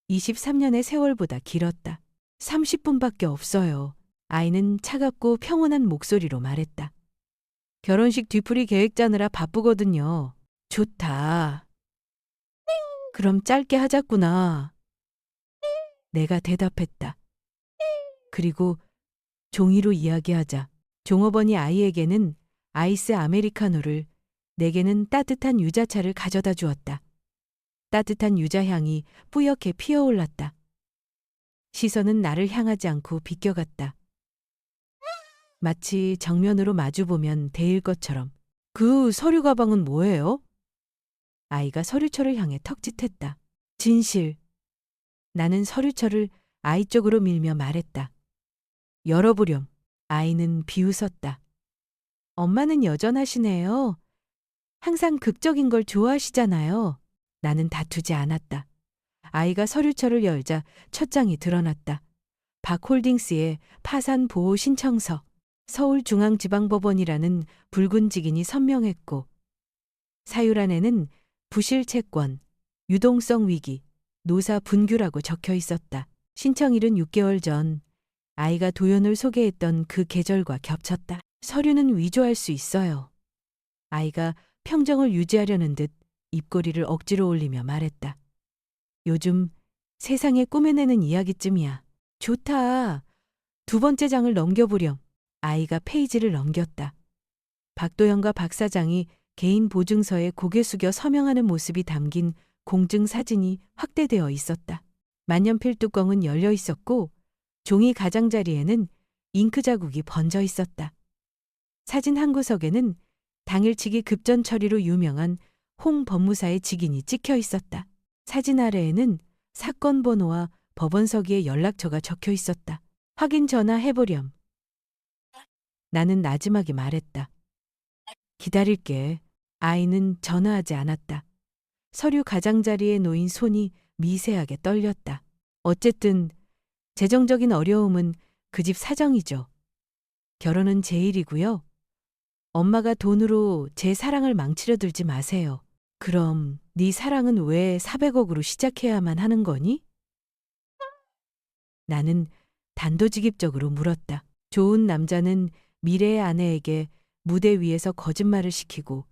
23년의 세월보다 길었다. 30분밖에 없어요. 아이는 차갑고 평온한 목소리로 말했다. 결혼식 뒤풀이 계획 짜느라 바쁘거든요. 좋다. 그럼 짧게 하자꾸나. 내가 대답했다. 그리고 종이로 이야기하자. 종업원이 아이에게는 아이스 아메리카노를, 내게는 따뜻한 유자차를 가져다 주었다. 따뜻한 유자향이 뿌옇게 피어올랐다. 시선은 나를 향하지 않고 비껴갔다. 마치 정면으로 마주보면 대일 것처럼. 그 서류 가방은 뭐예요? 아이가 서류철을 향해 턱짓했다. 진실. 나는 서류철을 아이 쪽으로 밀며 말했다. 열어보렴. 아이는 비웃었다. 엄마는 여전하시네요. 항상 극적인 걸 좋아하시잖아요. 나는 다투지 않았다. 아이가 서류철을 열자 첫 장이 드러났다. 박홀딩스의 파산 보호 신청서. 서울중앙지방법원이라는 붉은 직인이 선명했고 사유란에는 부실 채권, 유동성 위기, 노사 분규라고 적혀 있었다. 신청일은 6개월 전 아이가 도연을 소개했던 그 계절과 겹쳤다. 서류는 위조할 수 있어요. 아이가 평정을 유지하려는 듯 입꼬리를 억지로 올리며 말했다. 요즘 세상에 꾸며내는 이야기쯤이야. 좋다. 두 번째 장을 넘겨보렴. 아이가 페이지를 넘겼다. 박도연과 박 사장이 개인 보증서에 고개 숙여 서명하는 모습이 담긴 공증 사진이 확대되어 있었다. 만년필 뚜껑은 열려 있었고 종이 가장자리에는 잉크 자국이 번져 있었다. 사진 한 구석에는 당일치기 급전 처리로 유명한 홍 법무사의 직인이 찍혀 있었다. 사진 아래에는 사건 번호와 법원 서기의 연락처가 적혀 있었다. 확인 전화해보렴. 나는 나지막이 말했다. 기다릴게. 아이는 전화하지 않았다. 서류 가장자리에 놓인 손이 미세하게 떨렸다. 어쨌든 재정적인 어려움은 그 집 사정이죠. 결혼은 제 일이고요. 엄마가 돈으로 제 사랑을 망치려 들지 마세요. 그럼 네 사랑은 왜 400억으로 시작해야만 하는 거니? 나는 단도직입적으로 물었다. 좋은 남자는 미래의 아내에게 무대 위에서 거짓말을 시키고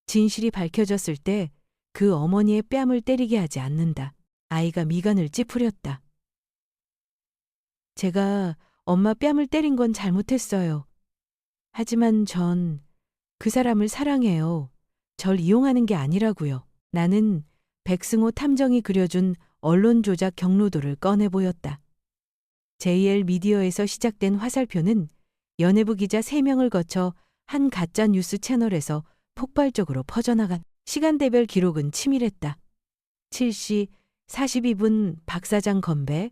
진실이 밝혀졌을 때 그 어머니의 뺨을 때리게 하지 않는다. 아이가 미간을 찌푸렸다. 제가 엄마 뺨을 때린 건 잘못했어요. 하지만 전 그 사람을 사랑해요. 절 이용하는 게 아니라고요. 나는 백승호 탐정이 그려준 언론 조작 경로도를 꺼내 보였다. JL 미디어에서 시작된 화살표는 연예부 기자 3명을 거쳐 한 가짜 뉴스 채널에서 폭발적으로 퍼져나간 시간대별 기록은 치밀했다. 7시 42분 박 사장 건배,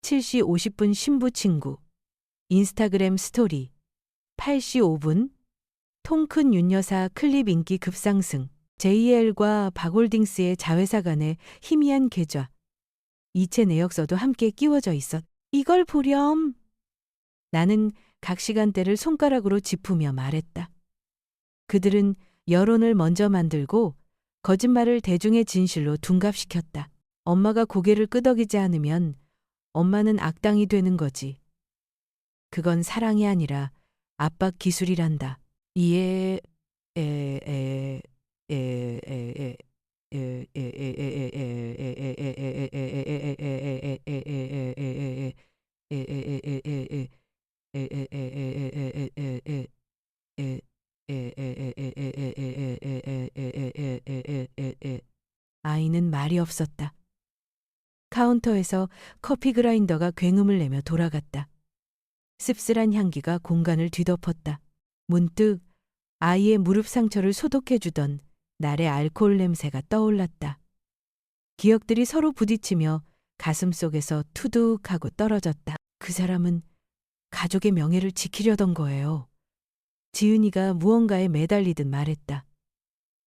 7시 50분 신부 친구, 인스타그램 스토리, 8시 5분 통큰 윤여사 클립 인기 급상승, JL과 박홀딩스의 자회사 간의 희미한 계좌, 이체 내역서도 함께 끼워져 있었. 이걸 보렴. 나는 각 시간대를 손가락으로 짚으며 말했다. 그들은 여론을 먼저 만들고 거짓말을 대중의 진실로 둔갑시켰다. 엄마가 고개를 끄덕이지 않으면 엄마는 악당이 되는 거지. 그건 사랑이 아니라 압박 기술이란다. 이에 아이는 말이 없었다. 카운터에서 커피 그라인더가 굉음을 내며 돌아갔다. 씁쓸한 향기가 공간을 뒤덮었다. 문득 아이의 무릎 상처를 소독해주던 날의 알코올 냄새가 떠올랐다. 기억들이 서로 부딪히며 가슴 속에서 투둑하고 떨어졌다. 그 사람은 가족의 명예를 지키려던 거예요. 지은이가 무언가에 매달리듯 말했다.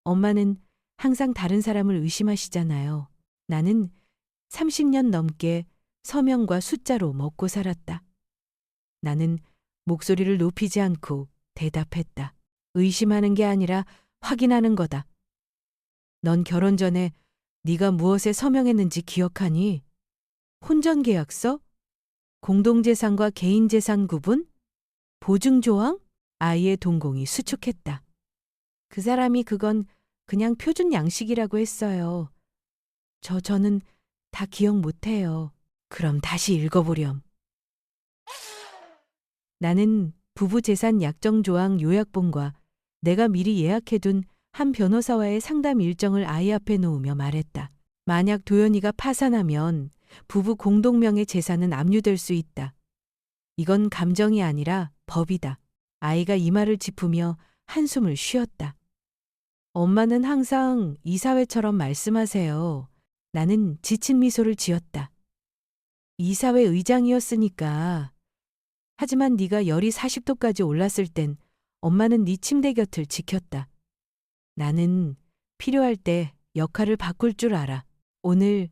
엄마는 항상 다른 사람을 의심하시잖아요. 나는 30년 넘게 서명과 숫자로 먹고 살았다. 나는 목소리를 높이지 않고 대답했다. 의심하는 게 아니라 확인하는 거다. 넌 결혼 전에 네가 무엇에 서명했는지 기억하니? 혼전계약서? 공동재산과 개인재산 구분? 보증조항? 아이의 동공이 수축했다. 그 사람이 그건 그냥 표준 양식이라고 했어요. 저는 다 기억 못해요. 그럼 다시 읽어보렴. 나는 부부재산 약정조항 요약본과 내가 미리 예약해둔 한 변호사와의 상담 일정을 아이 앞에 놓으며 말했다. 만약 도연이가 파산하면 부부 공동명의 재산은 압류될 수 있다. 이건 감정이 아니라 법이다. 아이가 이마를 짚으며 한숨을 쉬었다. 엄마는 항상 이사회처럼 말씀하세요. 나는 지친 미소를 지었다. 이사회 의장이었으니까. 하지만 네가 열이 40도까지 올랐을 땐 엄마는 네 침대 곁을 지켰다. 나는 필요할 때 역할을 바꿀 줄 알아. 오늘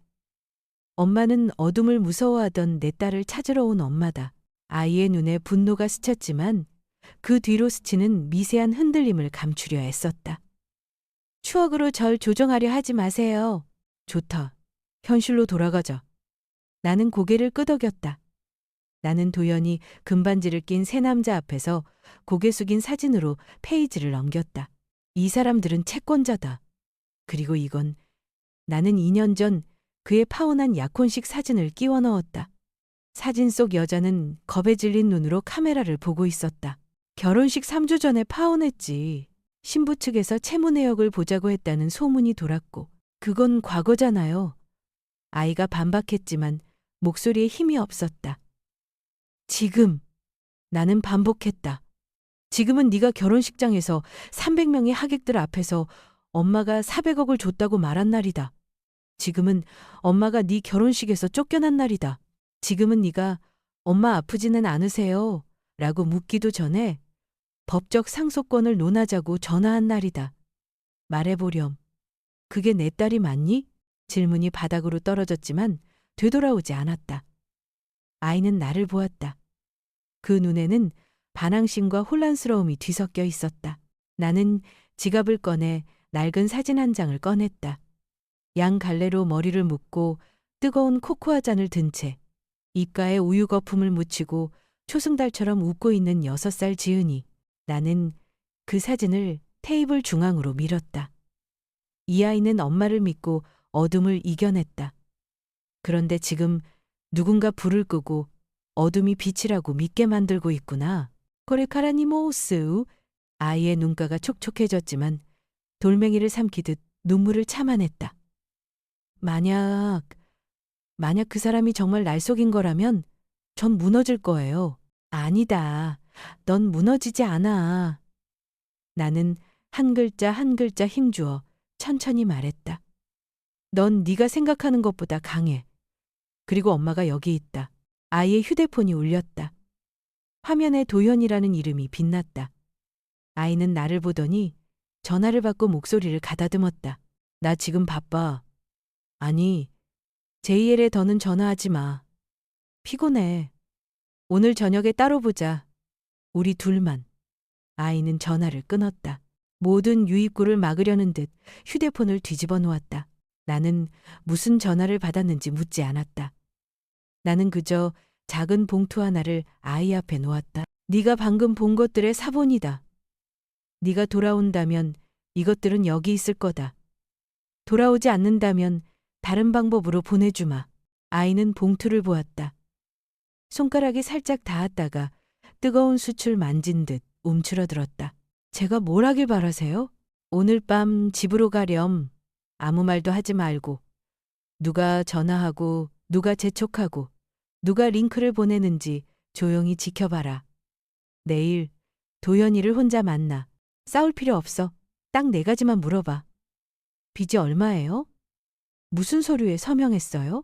엄마는 어둠을 무서워하던 내 딸을 찾으러 온 엄마다. 아이의 눈에 분노가 스쳤지만 그 뒤로 스치는 미세한 흔들림을 감추려 애썼다. 추억으로 절 조정하려 하지 마세요. 좋다. 현실로 돌아가자. 나는 고개를 끄덕였다. 나는 도연히 금반지를 낀 새 남자 앞에서 고개 숙인 사진으로 페이지를 넘겼다. 이 사람들은 채권자다. 그리고 이건 나는 2년 전 그의 파혼한 약혼식 사진을 끼워 넣었다. 사진 속 여자는 겁에 질린 눈으로 카메라를 보고 있었다. 결혼식 3주 전에 파혼했지. 신부 측에서 채무 내역을 보자고 했다는 소문이 돌았고 그건 과거잖아요. 아이가 반박했지만 목소리에 힘이 없었다. 지금 나는 반복했다. 지금은 네가 결혼식장에서 300명의 하객들 앞에서 엄마가 400억을 줬다고 말한 날이다. 지금은 엄마가 네 결혼식에서 쫓겨난 날이다. 지금은 네가 엄마 아프지는 않으세요? 라고 묻기도 전에 법적 상속권을 논하자고 전화한 날이다. 말해보렴. 그게 내 딸이 맞니? 질문이 바닥으로 떨어졌지만 되돌아오지 않았다. 아이는 나를 보았다. 그 눈에는 반항심과 혼란스러움이 뒤섞여 있었다. 나는 지갑을 꺼내 낡은 사진 한 장을 꺼냈다. 양 갈래로 머리를 묶고 뜨거운 코코아 잔을 든 채 입가에 우유 거품을 묻히고 초승달처럼 웃고 있는 6살 지은이. 나는 그 사진을 테이블 중앙으로 밀었다. 이 아이는 엄마를 믿고 어둠을 이겨냈다. 그런데 지금 누군가 불을 끄고 어둠이 빛이라고 믿게 만들고 있구나. 코레카라니모스. 아이의 눈가가 촉촉해졌지만 돌멩이를 삼키듯 눈물을 참아냈다. 만약 그 사람이 정말 날 속인 거라면 전 무너질 거예요. 아니다. 넌 무너지지 않아. 나는 한 글자 한 글자 힘주어 천천히 말했다. 넌 네가 생각하는 것보다 강해. 그리고 엄마가 여기 있다. 아이의 휴대폰이 울렸다. 화면에 도현이라는 이름이 빛났다. 아이는 나를 보더니 전화를 받고 목소리를 가다듬었다. 나 지금 바빠. 아니, JL에 더는 전화하지 마. 피곤해. 오늘 저녁에 따로 보자. 우리 둘만. 아이는 전화를 끊었다. 모든 유입구를 막으려는 듯 휴대폰을 뒤집어 놓았다. 나는 무슨 전화를 받았는지 묻지 않았다. 나는 그저 작은 봉투 하나를 아이 앞에 놓았다. 네가 방금 본 것들의 사본이다. 네가 돌아온다면 이것들은 여기 있을 거다. 돌아오지 않는다면 다른 방법으로 보내주마. 아이는 봉투를 보았다. 손가락이 살짝 닿았다가 뜨거운 숯을 만진 듯 움츠러들었다. 제가 뭘 하길 바라세요? 오늘 밤 집으로 가렴. 아무 말도 하지 말고. 누가 전화하고 누가 재촉하고 누가 링크를 보내는지 조용히 지켜봐라. 내일 도연이를 혼자 만나. 싸울 필요 없어. 딱 4가지만 물어봐. 빚이 얼마예요? 무슨 서류에 서명했어요?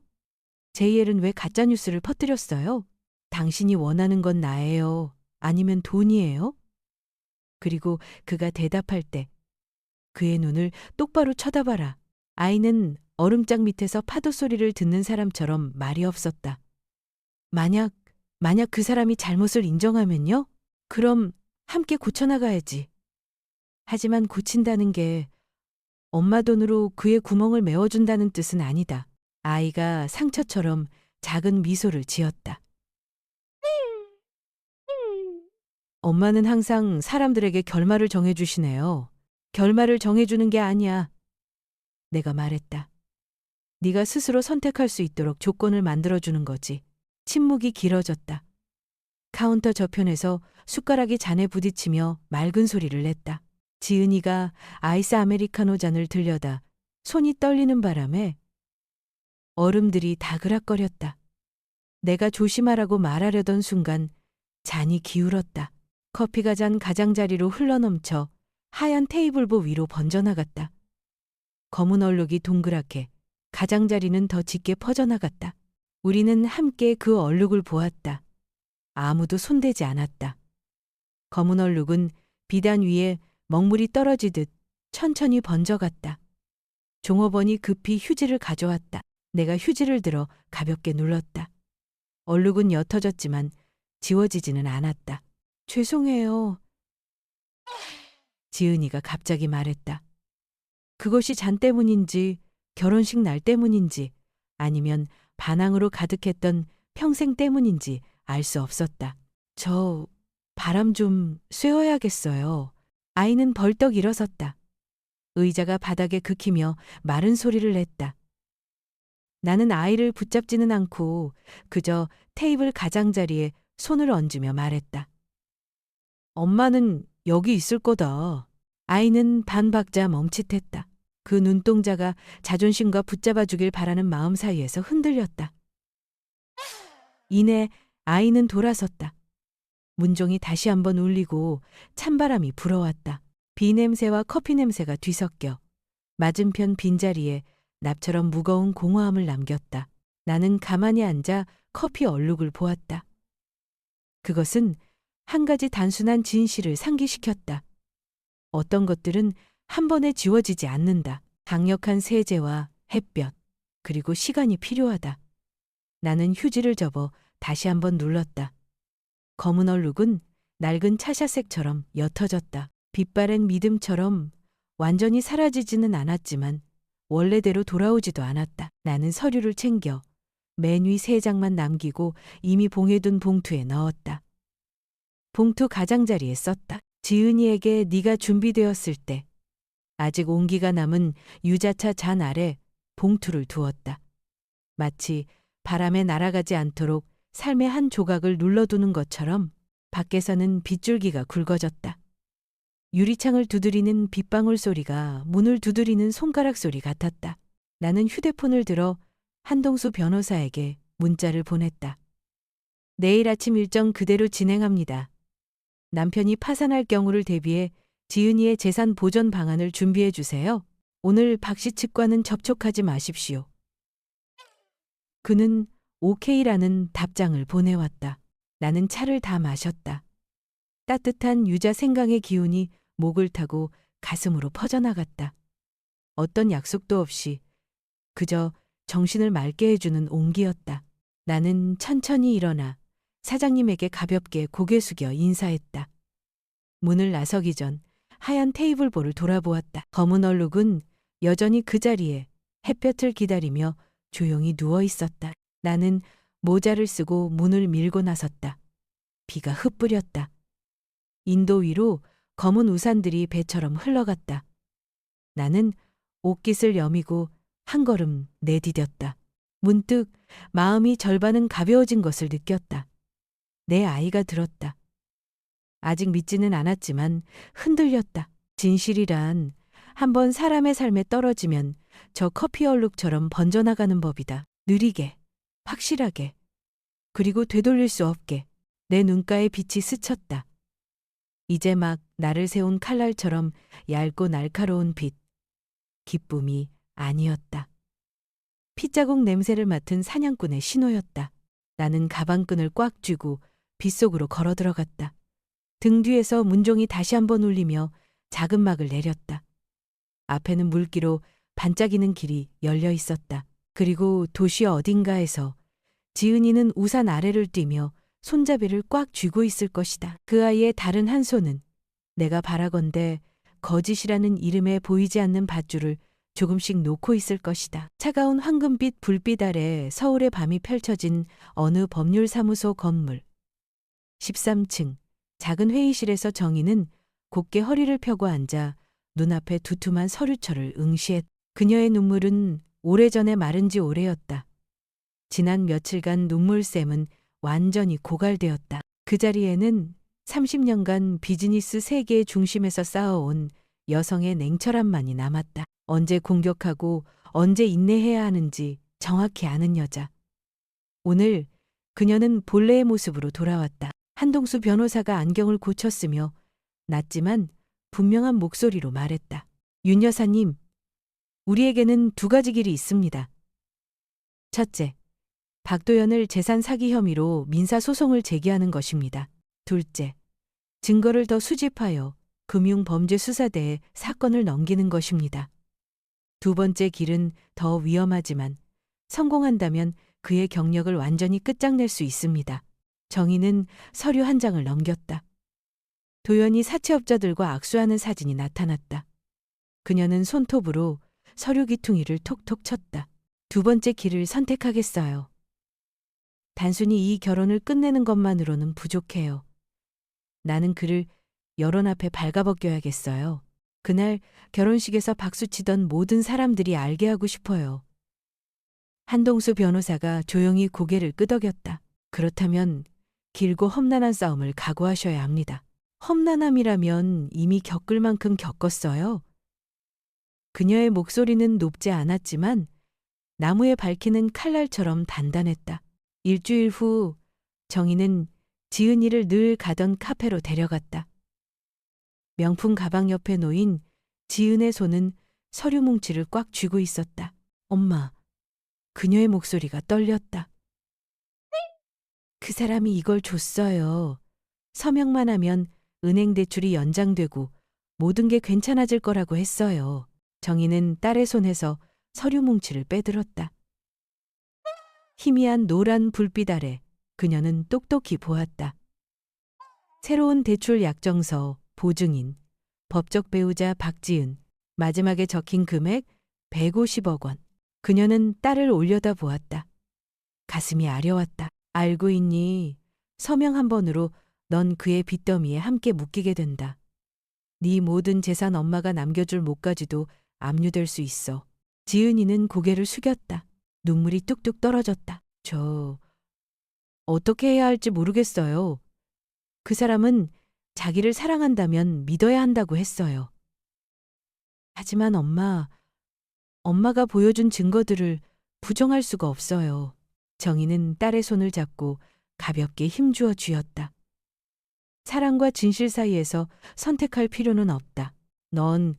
JL은 왜 가짜뉴스를 퍼뜨렸어요? 당신이 원하는 건 나예요? 아니면 돈이에요? 그리고 그가 대답할 때 그의 눈을 똑바로 쳐다봐라. 아이는 얼음장 밑에서 파도 소리를 듣는 사람처럼 말이 없었다. 만약 그 사람이 잘못을 인정하면요? 그럼 함께 고쳐나가야지. 하지만 고친다는 게 엄마 돈으로 그의 구멍을 메워준다는 뜻은 아니다. 아이가 상처처럼 작은 미소를 지었다. 엄마는 항상 사람들에게 결말을 정해주시네요. 결말을 정해주는 게 아니야. 내가 말했다. 네가 스스로 선택할 수 있도록 조건을 만들어주는 거지. 침묵이 길어졌다. 카운터 저편에서 숟가락이 잔에 부딪히며 맑은 소리를 냈다. 지은이가 아이스 아메리카노 잔을 들여다 손이 떨리는 바람에 얼음들이 다그락거렸다. 내가 조심하라고 말하려던 순간 잔이 기울었다. 커피가 잔 가장자리로 흘러넘쳐 하얀 테이블보 위로 번져나갔다. 검은 얼룩이 동그랗게, 가장자리는 더 짙게 퍼져나갔다. 우리는 함께 그 얼룩을 보았다. 아무도 손대지 않았다. 검은 얼룩은 비단 위에 먹물이 떨어지듯 천천히 번져갔다. 종업원이 급히 휴지를 가져왔다. 내가 휴지를 들어 가볍게 눌렀다. 얼룩은 옅어졌지만 지워지지는 않았다. 죄송해요. 지은이가 갑자기 말했다. 그것이 잔 때문인지 결혼식 날 때문인지 아니면 반항으로 가득했던 평생 때문인지 알 수 없었다. 저 바람 좀 쐬어야겠어요. 아이는 벌떡 일어섰다. 의자가 바닥에 긁히며 마른 소리를 냈다. 나는 아이를 붙잡지는 않고 그저 테이블 가장자리에 손을 얹으며 말했다. 엄마는 여기 있을 거다. 아이는 반박자 멈칫했다. 그 눈동자가 자존심과 붙잡아주길 바라는 마음 사이에서 흔들렸다. 이내 아이는 돌아섰다. 문종이 다시 한번 울리고 찬바람이 불어왔다. 비 냄새와 커피 냄새가 뒤섞여 맞은편 빈자리에 납처럼 무거운 공허함을 남겼다. 나는 가만히 앉아 커피 얼룩을 보았다. 그것은 한 가지 단순한 진실을 상기시켰다. 어떤 것들은 한 번에 지워지지 않는다. 강력한 세제와 햇볕, 그리고 시간이 필요하다. 나는 휴지를 접어 다시 한번 눌렀다. 검은 얼룩은 낡은 차샤색처럼 옅어졌다. 빛바랜 믿음처럼 완전히 사라지지는 않았지만 원래대로 돌아오지도 않았다. 나는 서류를 챙겨 맨 위 3장만 남기고 이미 봉해둔 봉투에 넣었다. 봉투 가장자리에 썼다. 지은이에게 네가 준비되었을 때 아직 온기가 남은 유자차 잔 아래 봉투를 두었다. 마치 바람에 날아가지 않도록 삶의 한 조각을 눌러두는 것처럼 밖에서는 빗줄기가 굵어졌다. 유리창을 두드리는 빗방울 소리가 문을 두드리는 손가락 소리 같았다. 나는 휴대폰을 들어 한동수 변호사에게 문자를 보냈다. 내일 아침 일정 그대로 진행합니다. 남편이 파산할 경우를 대비해 지은이의 재산 보전 방안을 준비해 주세요. 오늘 박 씨 측과는 접촉하지 마십시오. 그는 오케이라는 답장을 보내왔다. 나는 차를 다 마셨다. 따뜻한 유자 생강의 기운이 목을 타고 가슴으로 퍼져나갔다. 어떤 약속도 없이 그저 정신을 맑게 해주는 온기였다. 나는 천천히 일어나 사장님에게 가볍게 고개 숙여 인사했다. 문을 나서기 전 하얀 테이블볼을 돌아보았다. 검은 얼룩은 여전히 그 자리에 햇볕을 기다리며 조용히 누워 있었다. 나는 모자를 쓰고 문을 밀고 나섰다. 비가 흩뿌렸다. 인도 위로 검은 우산들이 배처럼 흘러갔다. 나는 옷깃을 여미고 한 걸음 내디뎠다. 문득 마음이 절반은 가벼워진 것을 느꼈다. 내 아이가 들었다. 아직 믿지는 않았지만 흔들렸다. 진실이란 한번 사람의 삶에 떨어지면 저 커피 얼룩처럼 번져나가는 법이다. 느리게, 확실하게, 그리고 되돌릴 수 없게. 내 눈가에 빛이 스쳤다. 이제 막 나를 세운 칼날처럼 얇고 날카로운 빛. 기쁨이 아니었다. 핏자국 냄새를 맡은 사냥꾼의 신호였다. 나는 가방끈을 꽉 쥐고 빗속으로 걸어 들어갔다. 등 뒤에서 문종이 다시 한번 울리며 작은 막을 내렸다. 앞에는 물기로 반짝이는 길이 열려 있었다. 그리고 도시 어딘가에서 지은이는 우산 아래를 뛰며 손잡이를 꽉 쥐고 있을 것이다. 그 아이의 다른 한 손은 내가 바라건대 거짓이라는 이름에 보이지 않는 밧줄을 조금씩 놓고 있을 것이다. 차가운 황금빛 불빛 아래 서울의 밤이 펼쳐진 어느 법률사무소 건물. 13층 작은 회의실에서 정희는 곧게 허리를 펴고 앉아 눈앞에 두툼한 서류철을 응시했다. 그녀의 눈물은 오래전에 마른 지 오래였다. 지난 며칠간 눈물샘은 완전히 고갈되었다. 그 자리에는 30년간 비즈니스 세계의 중심에서 쌓아온 여성의 냉철함만이 남았다. 언제 공격하고 언제 인내해야 하는지 정확히 아는 여자. 오늘 그녀는 본래의 모습으로 돌아왔다. 한동수 변호사가 안경을 고쳤으며 낮지만 분명한 목소리로 말했다. 윤 여사님, 우리에게는 2가지 길이 있습니다. 첫째, 박도연을 재산 사기 혐의로 민사소송을 제기하는 것입니다. 둘째, 증거를 더 수집하여 금융범죄수사대에 사건을 넘기는 것입니다. 두 번째 길은 더 위험하지만 성공한다면 그의 경력을 완전히 끝장낼 수 있습니다. 정희는 서류 한 장을 넘겼다. 도연이 사채업자들과 악수하는 사진이 나타났다. 그녀는 손톱으로 서류 귀퉁이를 톡톡 쳤다. 두 번째 길을 선택하겠어요. 단순히 이 결혼을 끝내는 것만으로는 부족해요. 나는 그를 여론 앞에 발가벗겨야겠어요. 그날 결혼식에서 박수치던 모든 사람들이 알게 하고 싶어요. 한동수 변호사가 조용히 고개를 끄덕였다. 그렇다면 길고 험난한 싸움을 각오하셔야 합니다. 험난함이라면 이미 겪을 만큼 겪었어요. 그녀의 목소리는 높지 않았지만 나무에 밝히는 칼날처럼 단단했다. 일주일 후 정희는 지은이를 늘 가던 카페로 데려갔다. 명품 가방 옆에 놓인 지은의 손은 서류 뭉치를 꽉 쥐고 있었다. 엄마, 그녀의 목소리가 떨렸다. 그 사람이 이걸 줬어요. 서명만 하면 은행 대출이 연장되고 모든 게 괜찮아질 거라고 했어요. 정희는 딸의 손에서 서류 뭉치를 빼들었다. 희미한 노란 불빛 아래 그녀는 똑똑히 보았다. 새로운 대출 약정서, 보증인, 법적 배우자 박지은, 마지막에 적힌 금액 150억 원. 그녀는 딸을 올려다 보았다. 가슴이 아려왔다. 알고 있니? 서명 한 번으로 넌 그의 빚더미에 함께 묶이게 된다. 네 모든 재산 엄마가 남겨줄 몫까지도 압류될 수 있어. 지은이는 고개를 숙였다. 눈물이 뚝뚝 떨어졌다. 저 어떻게 해야 할지 모르겠어요. 그 사람은 자기를 사랑한다면 믿어야 한다고 했어요. 하지만 엄마가 보여준 증거들을 부정할 수가 없어요. 정희는 딸의 손을 잡고 가볍게 힘주어 쥐었다. 사랑과 진실 사이에서 선택할 필요는 없다. 넌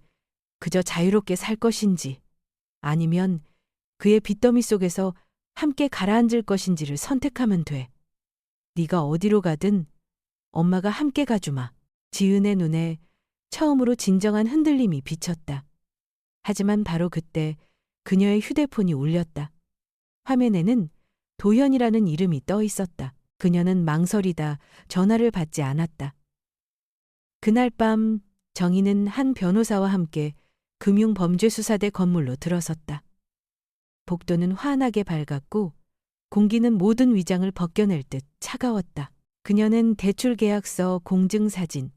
그저 자유롭게 살 것인지 아니면 그의 빚더미 속에서 함께 가라앉을 것인지를 선택하면 돼. 네가 어디로 가든 엄마가 함께 가주마. 지은의 눈에 처음으로 진정한 흔들림이 비쳤다. 하지만 바로 그때 그녀의 휴대폰이 울렸다. 화면에는 도현이라는 이름이 떠 있었다. 그녀는 망설이다 전화를 받지 않았다. 그날 밤 정희는 한 변호사와 함께 금융범죄수사대 건물로 들어섰다. 복도는 환하게 밝았고 공기는 모든 위장을 벗겨낼 듯 차가웠다. 그녀는 대출계약서, 공증사진,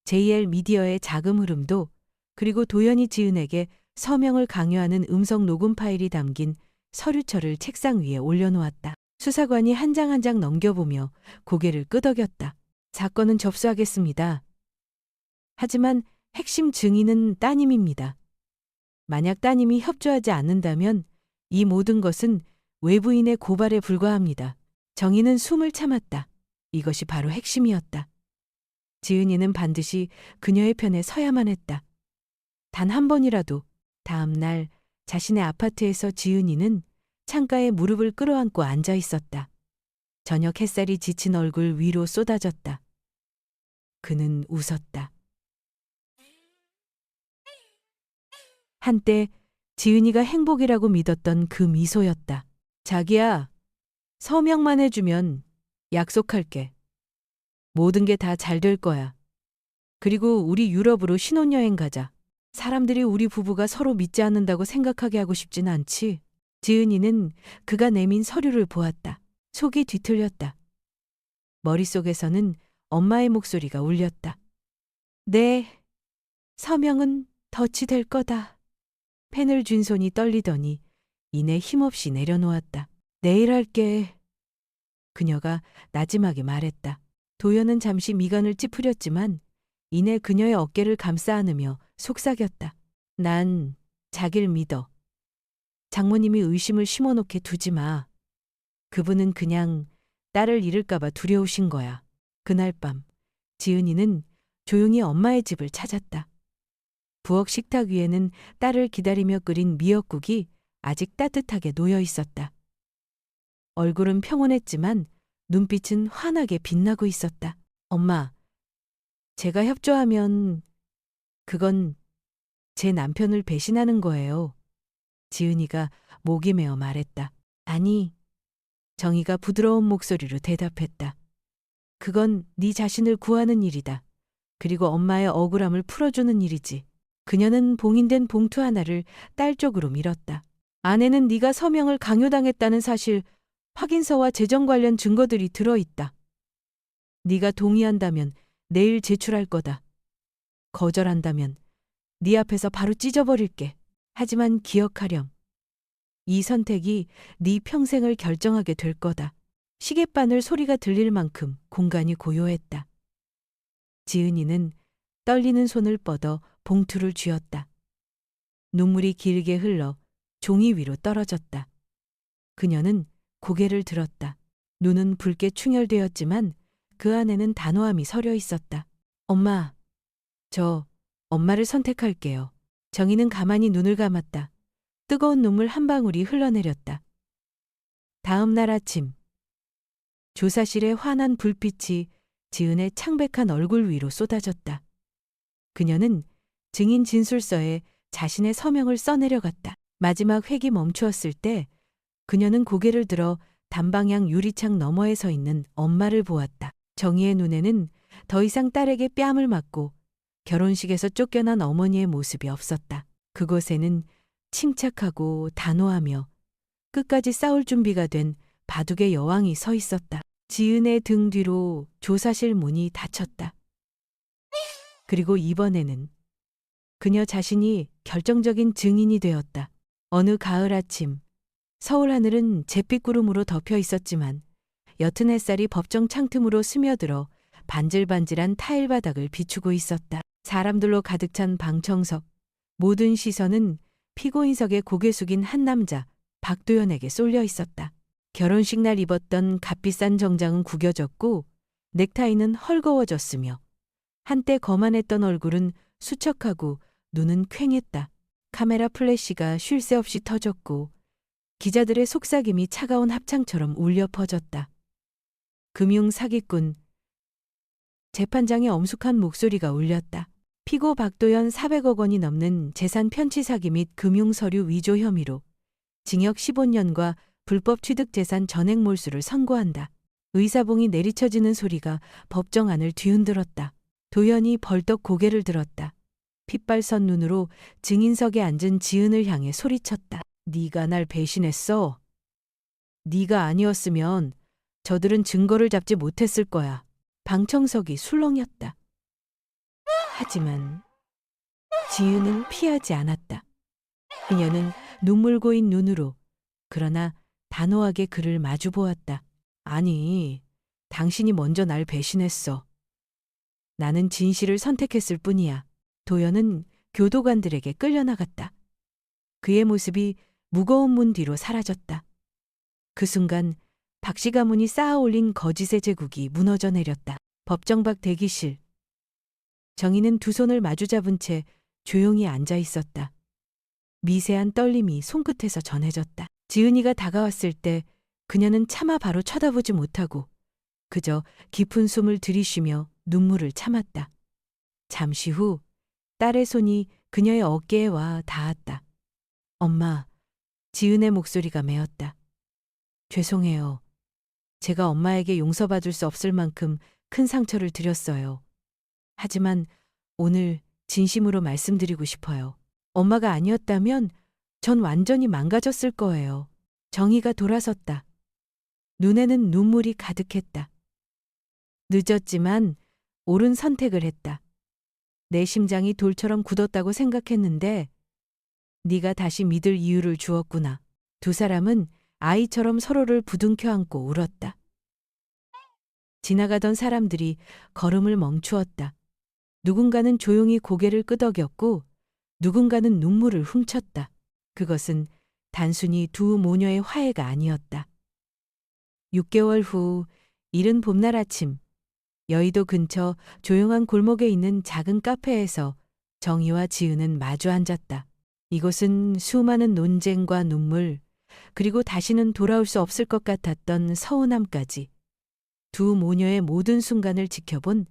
JL 미디어의 자금 흐름도 그리고 도연이 지은에게 서명을 강요하는 음성 녹음 파일이 담긴 서류철을 책상 위에 올려놓았다. 수사관이 한 장 한 장 넘겨보며 고개를 끄덕였다. 사건은 접수하겠습니다. 하지만 핵심 증인은 따님입니다. 만약 따님이 협조하지 않는다면 이 모든 것은 외부인의 고발에 불과합니다. 정희는 숨을 참았다. 이것이 바로 핵심이었다. 지은이는 반드시 그녀의 편에 서야만 했다. 단 한 번이라도. 다음 날 자신의 아파트에서 지은이는 창가에 무릎을 끌어안고 앉아 있었다. 저녁 햇살이 지친 얼굴 위로 쏟아졌다. 그는 웃었다. 한때 지은이가 행복이라고 믿었던 그 미소였다. 자기야, 서명만 해주면 약속할게. 모든 게 다 잘 될 거야. 그리고 우리 유럽으로 신혼여행 가자. 사람들이 우리 부부가 서로 믿지 않는다고 생각하게 하고 싶진 않지. 지은이는 그가 내민 서류를 보았다. 속이 뒤틀렸다. 머릿속에서는 엄마의 목소리가 울렸다. 네, 서명은 덫이 될 거다. 펜을 쥔 손이 떨리더니 이내 힘없이 내려놓았다. 내일 할게. 그녀가 나지막에 말했다. 도연은 잠시 미간을 찌푸렸지만 이내 그녀의 어깨를 감싸 안으며 속삭였다. 난 자기를 믿어. 장모님이 의심을 심어놓게 두지 마. 그분은 그냥 딸을 잃을까봐 두려우신 거야. 그날 밤 지은이는 조용히 엄마의 집을 찾았다. 부엌 식탁 위에는 딸을 기다리며 끓인 미역국이 아직 따뜻하게 놓여 있었다. 얼굴은 평온했지만 눈빛은 환하게 빛나고 있었다. 엄마, 제가 협조하면 그건 제 남편을 배신하는 거예요. 지은이가 목이 메어 말했다. 아니. 정희가 부드러운 목소리로 대답했다. 그건 네 자신을 구하는 일이다. 그리고 엄마의 억울함을 풀어주는 일이지. 그녀는 봉인된 봉투 하나를 딸 쪽으로 밀었다. 안에는 네가 서명을 강요당했다는 사실, 확인서와 재정 관련 증거들이 들어있다. 네가 동의한다면 내일 제출할 거다. 거절한다면 네 앞에서 바로 찢어버릴게. 하지만 기억하렴. 이 선택이 네 평생을 결정하게 될 거다. 시계바늘 소리가 들릴 만큼 공간이 고요했다. 지은이는 떨리는 손을 뻗어 봉투를 쥐었다. 눈물이 길게 흘러 종이 위로 떨어졌다. 그녀는 고개를 들었다. 눈은 붉게 충혈되었지만 그 안에는 단호함이 서려 있었다. 엄마, 저 엄마를 선택할게요. 정희는 가만히 눈을 감았다. 뜨거운 눈물 한 방울이 흘러내렸다. 다음 날 아침, 조사실의 환한 불빛이 지은의 창백한 얼굴 위로 쏟아졌다. 그녀는 증인 진술서에 자신의 서명을 써내려갔다. 마지막 획이 멈추었을 때 그녀는 고개를 들어 단방향 유리창 너머에 서 있는 엄마를 보았다. 정희의 눈에는 더 이상 딸에게 뺨을 맞고 결혼식에서 쫓겨난 어머니의 모습이 없었다. 그곳에는 침착하고 단호하며 끝까지 싸울 준비가 된 바둑의 여왕이 서 있었다. 지은의 등 뒤로 조사실 문이 닫혔다. 그리고 이번에는 그녀 자신이 결정적인 증인이 되었다. 어느 가을 아침, 서울 하늘은 잿빛구름으로 덮여 있었지만 옅은 햇살이 법정 창틈으로 스며들어 반질반질한 타일 바닥을 비추고 있었다. 사람들로 가득 찬 방청석, 모든 시선은 피고인석에 고개 숙인 한 남자, 박도연에게 쏠려 있었다. 결혼식 날 입었던 값비싼 정장은 구겨졌고 넥타이는 헐거워졌으며 한때 거만했던 얼굴은 수척하고 눈은 퀭했다. 카메라 플래시가 쉴 새 없이 터졌고 기자들의 속삭임이 차가운 합창처럼 울려 퍼졌다. 금융 사기꾼. 재판장의 엄숙한 목소리가 울렸다. 피고 박도연 400억 원이 넘는 재산 편취 사기 및 금융 서류 위조 혐의로 징역 15년과 불법 취득 재산 전액 몰수를 선고한다. 의사봉이 내리쳐지는 소리가 법정 안을 뒤흔들었다. 도연이 벌떡 고개를 들었다. 핏발선 눈으로 증인석에 앉은 지은을 향해 소리쳤다. 네가 날 배신했어. 네가 아니었으면 저들은 증거를 잡지 못했을 거야. 방청석이 술렁였다. 하지만 지은은 피하지 않았다. 그녀는 눈물 고인 눈으로 그러나 단호하게 그를 마주 보았다. 아니, 당신이 먼저 날 배신했어. 나는 진실을 선택했을 뿐이야. 도연은 교도관들에게 끌려나갔다. 그의 모습이 무거운 문 뒤로 사라졌다. 그 순간 박씨 가문이 쌓아올린 거짓의 제국이 무너져 내렸다. 법정 밖 대기실. 정희는 두 손을 마주 잡은 채 조용히 앉아 있었다. 미세한 떨림이 손끝에서 전해졌다. 지은이가 다가왔을 때 그녀는 차마 바로 쳐다보지 못하고 그저 깊은 숨을 들이쉬며 눈물을 참았다. 잠시 후 딸의 손이 그녀의 어깨에 와 닿았다. 엄마, 지은의 목소리가 메었다. 죄송해요. 제가 엄마에게 용서받을 수 없을 만큼 큰 상처를 드렸어요. 하지만 오늘 진심으로 말씀드리고 싶어요. 엄마가 아니었다면 전 완전히 망가졌을 거예요. 정희가 돌아섰다. 눈에는 눈물이 가득했다. 늦었지만 옳은 선택을 했다. 내 심장이 돌처럼 굳었다고 생각했는데 네가 다시 믿을 이유를 주었구나. 두 사람은 아이처럼 서로를 부둥켜 안고 울었다. 지나가던 사람들이 걸음을 멈추었다. 누군가는 조용히 고개를 끄덕였고 누군가는 눈물을 훔쳤다. 그것은 단순히 두 모녀의 화해가 아니었다. 6개월 후 이른 봄날 아침, 여의도 근처 조용한 골목에 있는 작은 카페에서 정희와 지은은 마주 앉았다. 이곳은 수많은 논쟁과 눈물, 그리고 다시는 돌아올 수 없을 것 같았던 서운함까지 두 모녀의 모든 순간을 지켜본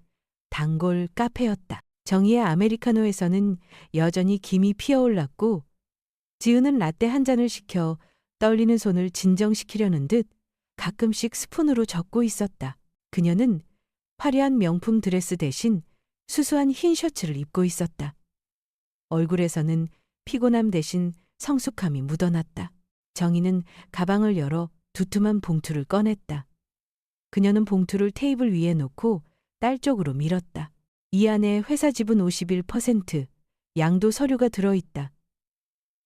단골 카페였다. 정희의 아메리카노에서는 여전히 김이 피어올랐고 지은은 라떼 한 잔을 시켜 떨리는 손을 진정시키려는 듯 가끔씩 스푼으로 젓고 있었다. 그녀는 화려한 명품 드레스 대신 수수한 흰 셔츠를 입고 있었다. 얼굴에서는 피곤함 대신 성숙함이 묻어났다. 정희는 가방을 열어 두툼한 봉투를 꺼냈다. 그녀는 봉투를 테이블 위에 놓고 딸 쪽으로 밀었다. 이 안에 회사 지분 51%, 양도 서류가 들어있다.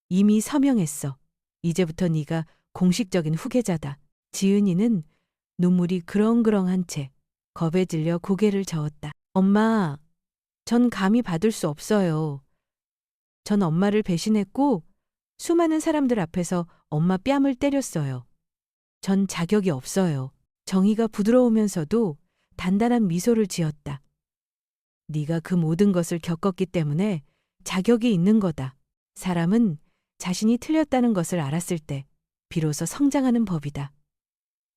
이미 서명했어. 이제부터 네가 공식적인 후계자다. 지은이는 눈물이 그렁그렁한 채 겁에 질려 고개를 저었다. 엄마, 전 감히 받을 수 없어요. 전 엄마를 배신했고 수많은 사람들 앞에서 엄마 뺨을 때렸어요. 전 자격이 없어요. 정희가 부드러우면서도 단단한 미소를 지었다. 네가 그 모든 것을 겪었기 때문에 자격이 있는 거다. 사람은 자신이 틀렸다는 것을 알았을 때 비로소 성장하는 법이다.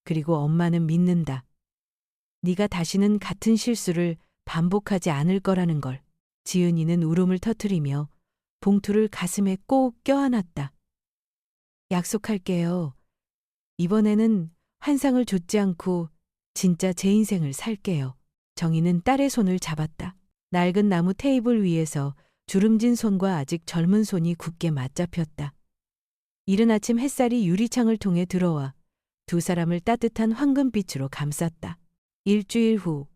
그리고 엄마는 믿는다. 네가 다시는 같은 실수를 반복하지 않을 거라는 걸. 지은이는 울음을 터뜨리며 봉투를 가슴에 꼭 껴안았다. 약속할게요. 이번에는 환상을 좇지 않고 진짜 제 인생을 살게요. 정희는 딸의 손을 잡았다. 낡은 나무 테이블 위에서 주름진 손과 아직 젊은 손이 굳게 맞잡혔다. 이른 아침 햇살이 유리창을 통해 들어와 두 사람을 따뜻한 황금빛으로 감쌌다. 일주일 후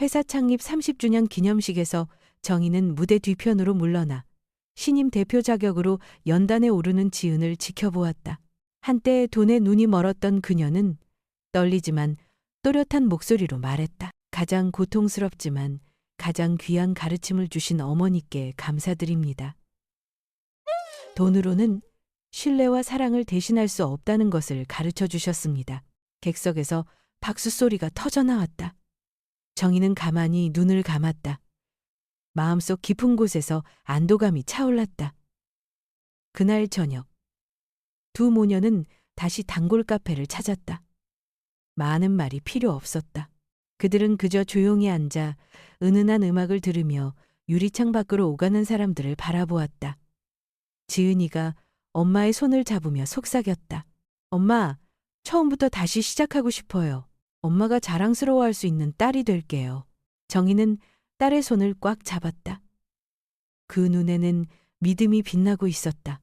회사 창립 30주년 기념식에서 정희는 무대 뒤편으로 물러나 신임 대표 자격으로 연단에 오르는 지은을 지켜보았다. 한때 돈에 눈이 멀었던 그녀는 떨리지만 또렷한 목소리로 말했다. 가장 고통스럽지만 가장 귀한 가르침을 주신 어머니께 감사드립니다. 돈으로는 신뢰와 사랑을 대신할 수 없다는 것을 가르쳐 주셨습니다. 객석에서 박수 소리가 터져나왔다. 정희는 가만히 눈을 감았다. 마음속 깊은 곳에서 안도감이 차올랐다. 그날 저녁, 두 모녀는 다시 단골 카페를 찾았다. 많은 말이 필요 없었다. 그들은 그저 조용히 앉아 은은한 음악을 들으며 유리창 밖으로 오가는 사람들을 바라보았다. 지은이가 엄마의 손을 잡으며 속삭였다. 엄마, 처음부터 다시 시작하고 싶어요. 엄마가 자랑스러워할 수 있는 딸이 될게요. 정희는 딸의 손을 꽉 잡았다. 그 눈에는 믿음이 빛나고 있었다.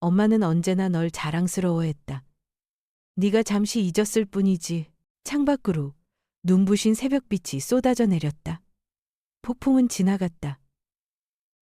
엄마는 언제나 널 자랑스러워했다. 네가 잠시 잊었을 뿐이지. 창밖으로 눈부신 새벽빛이 쏟아져 내렸다. 폭풍은 지나갔다.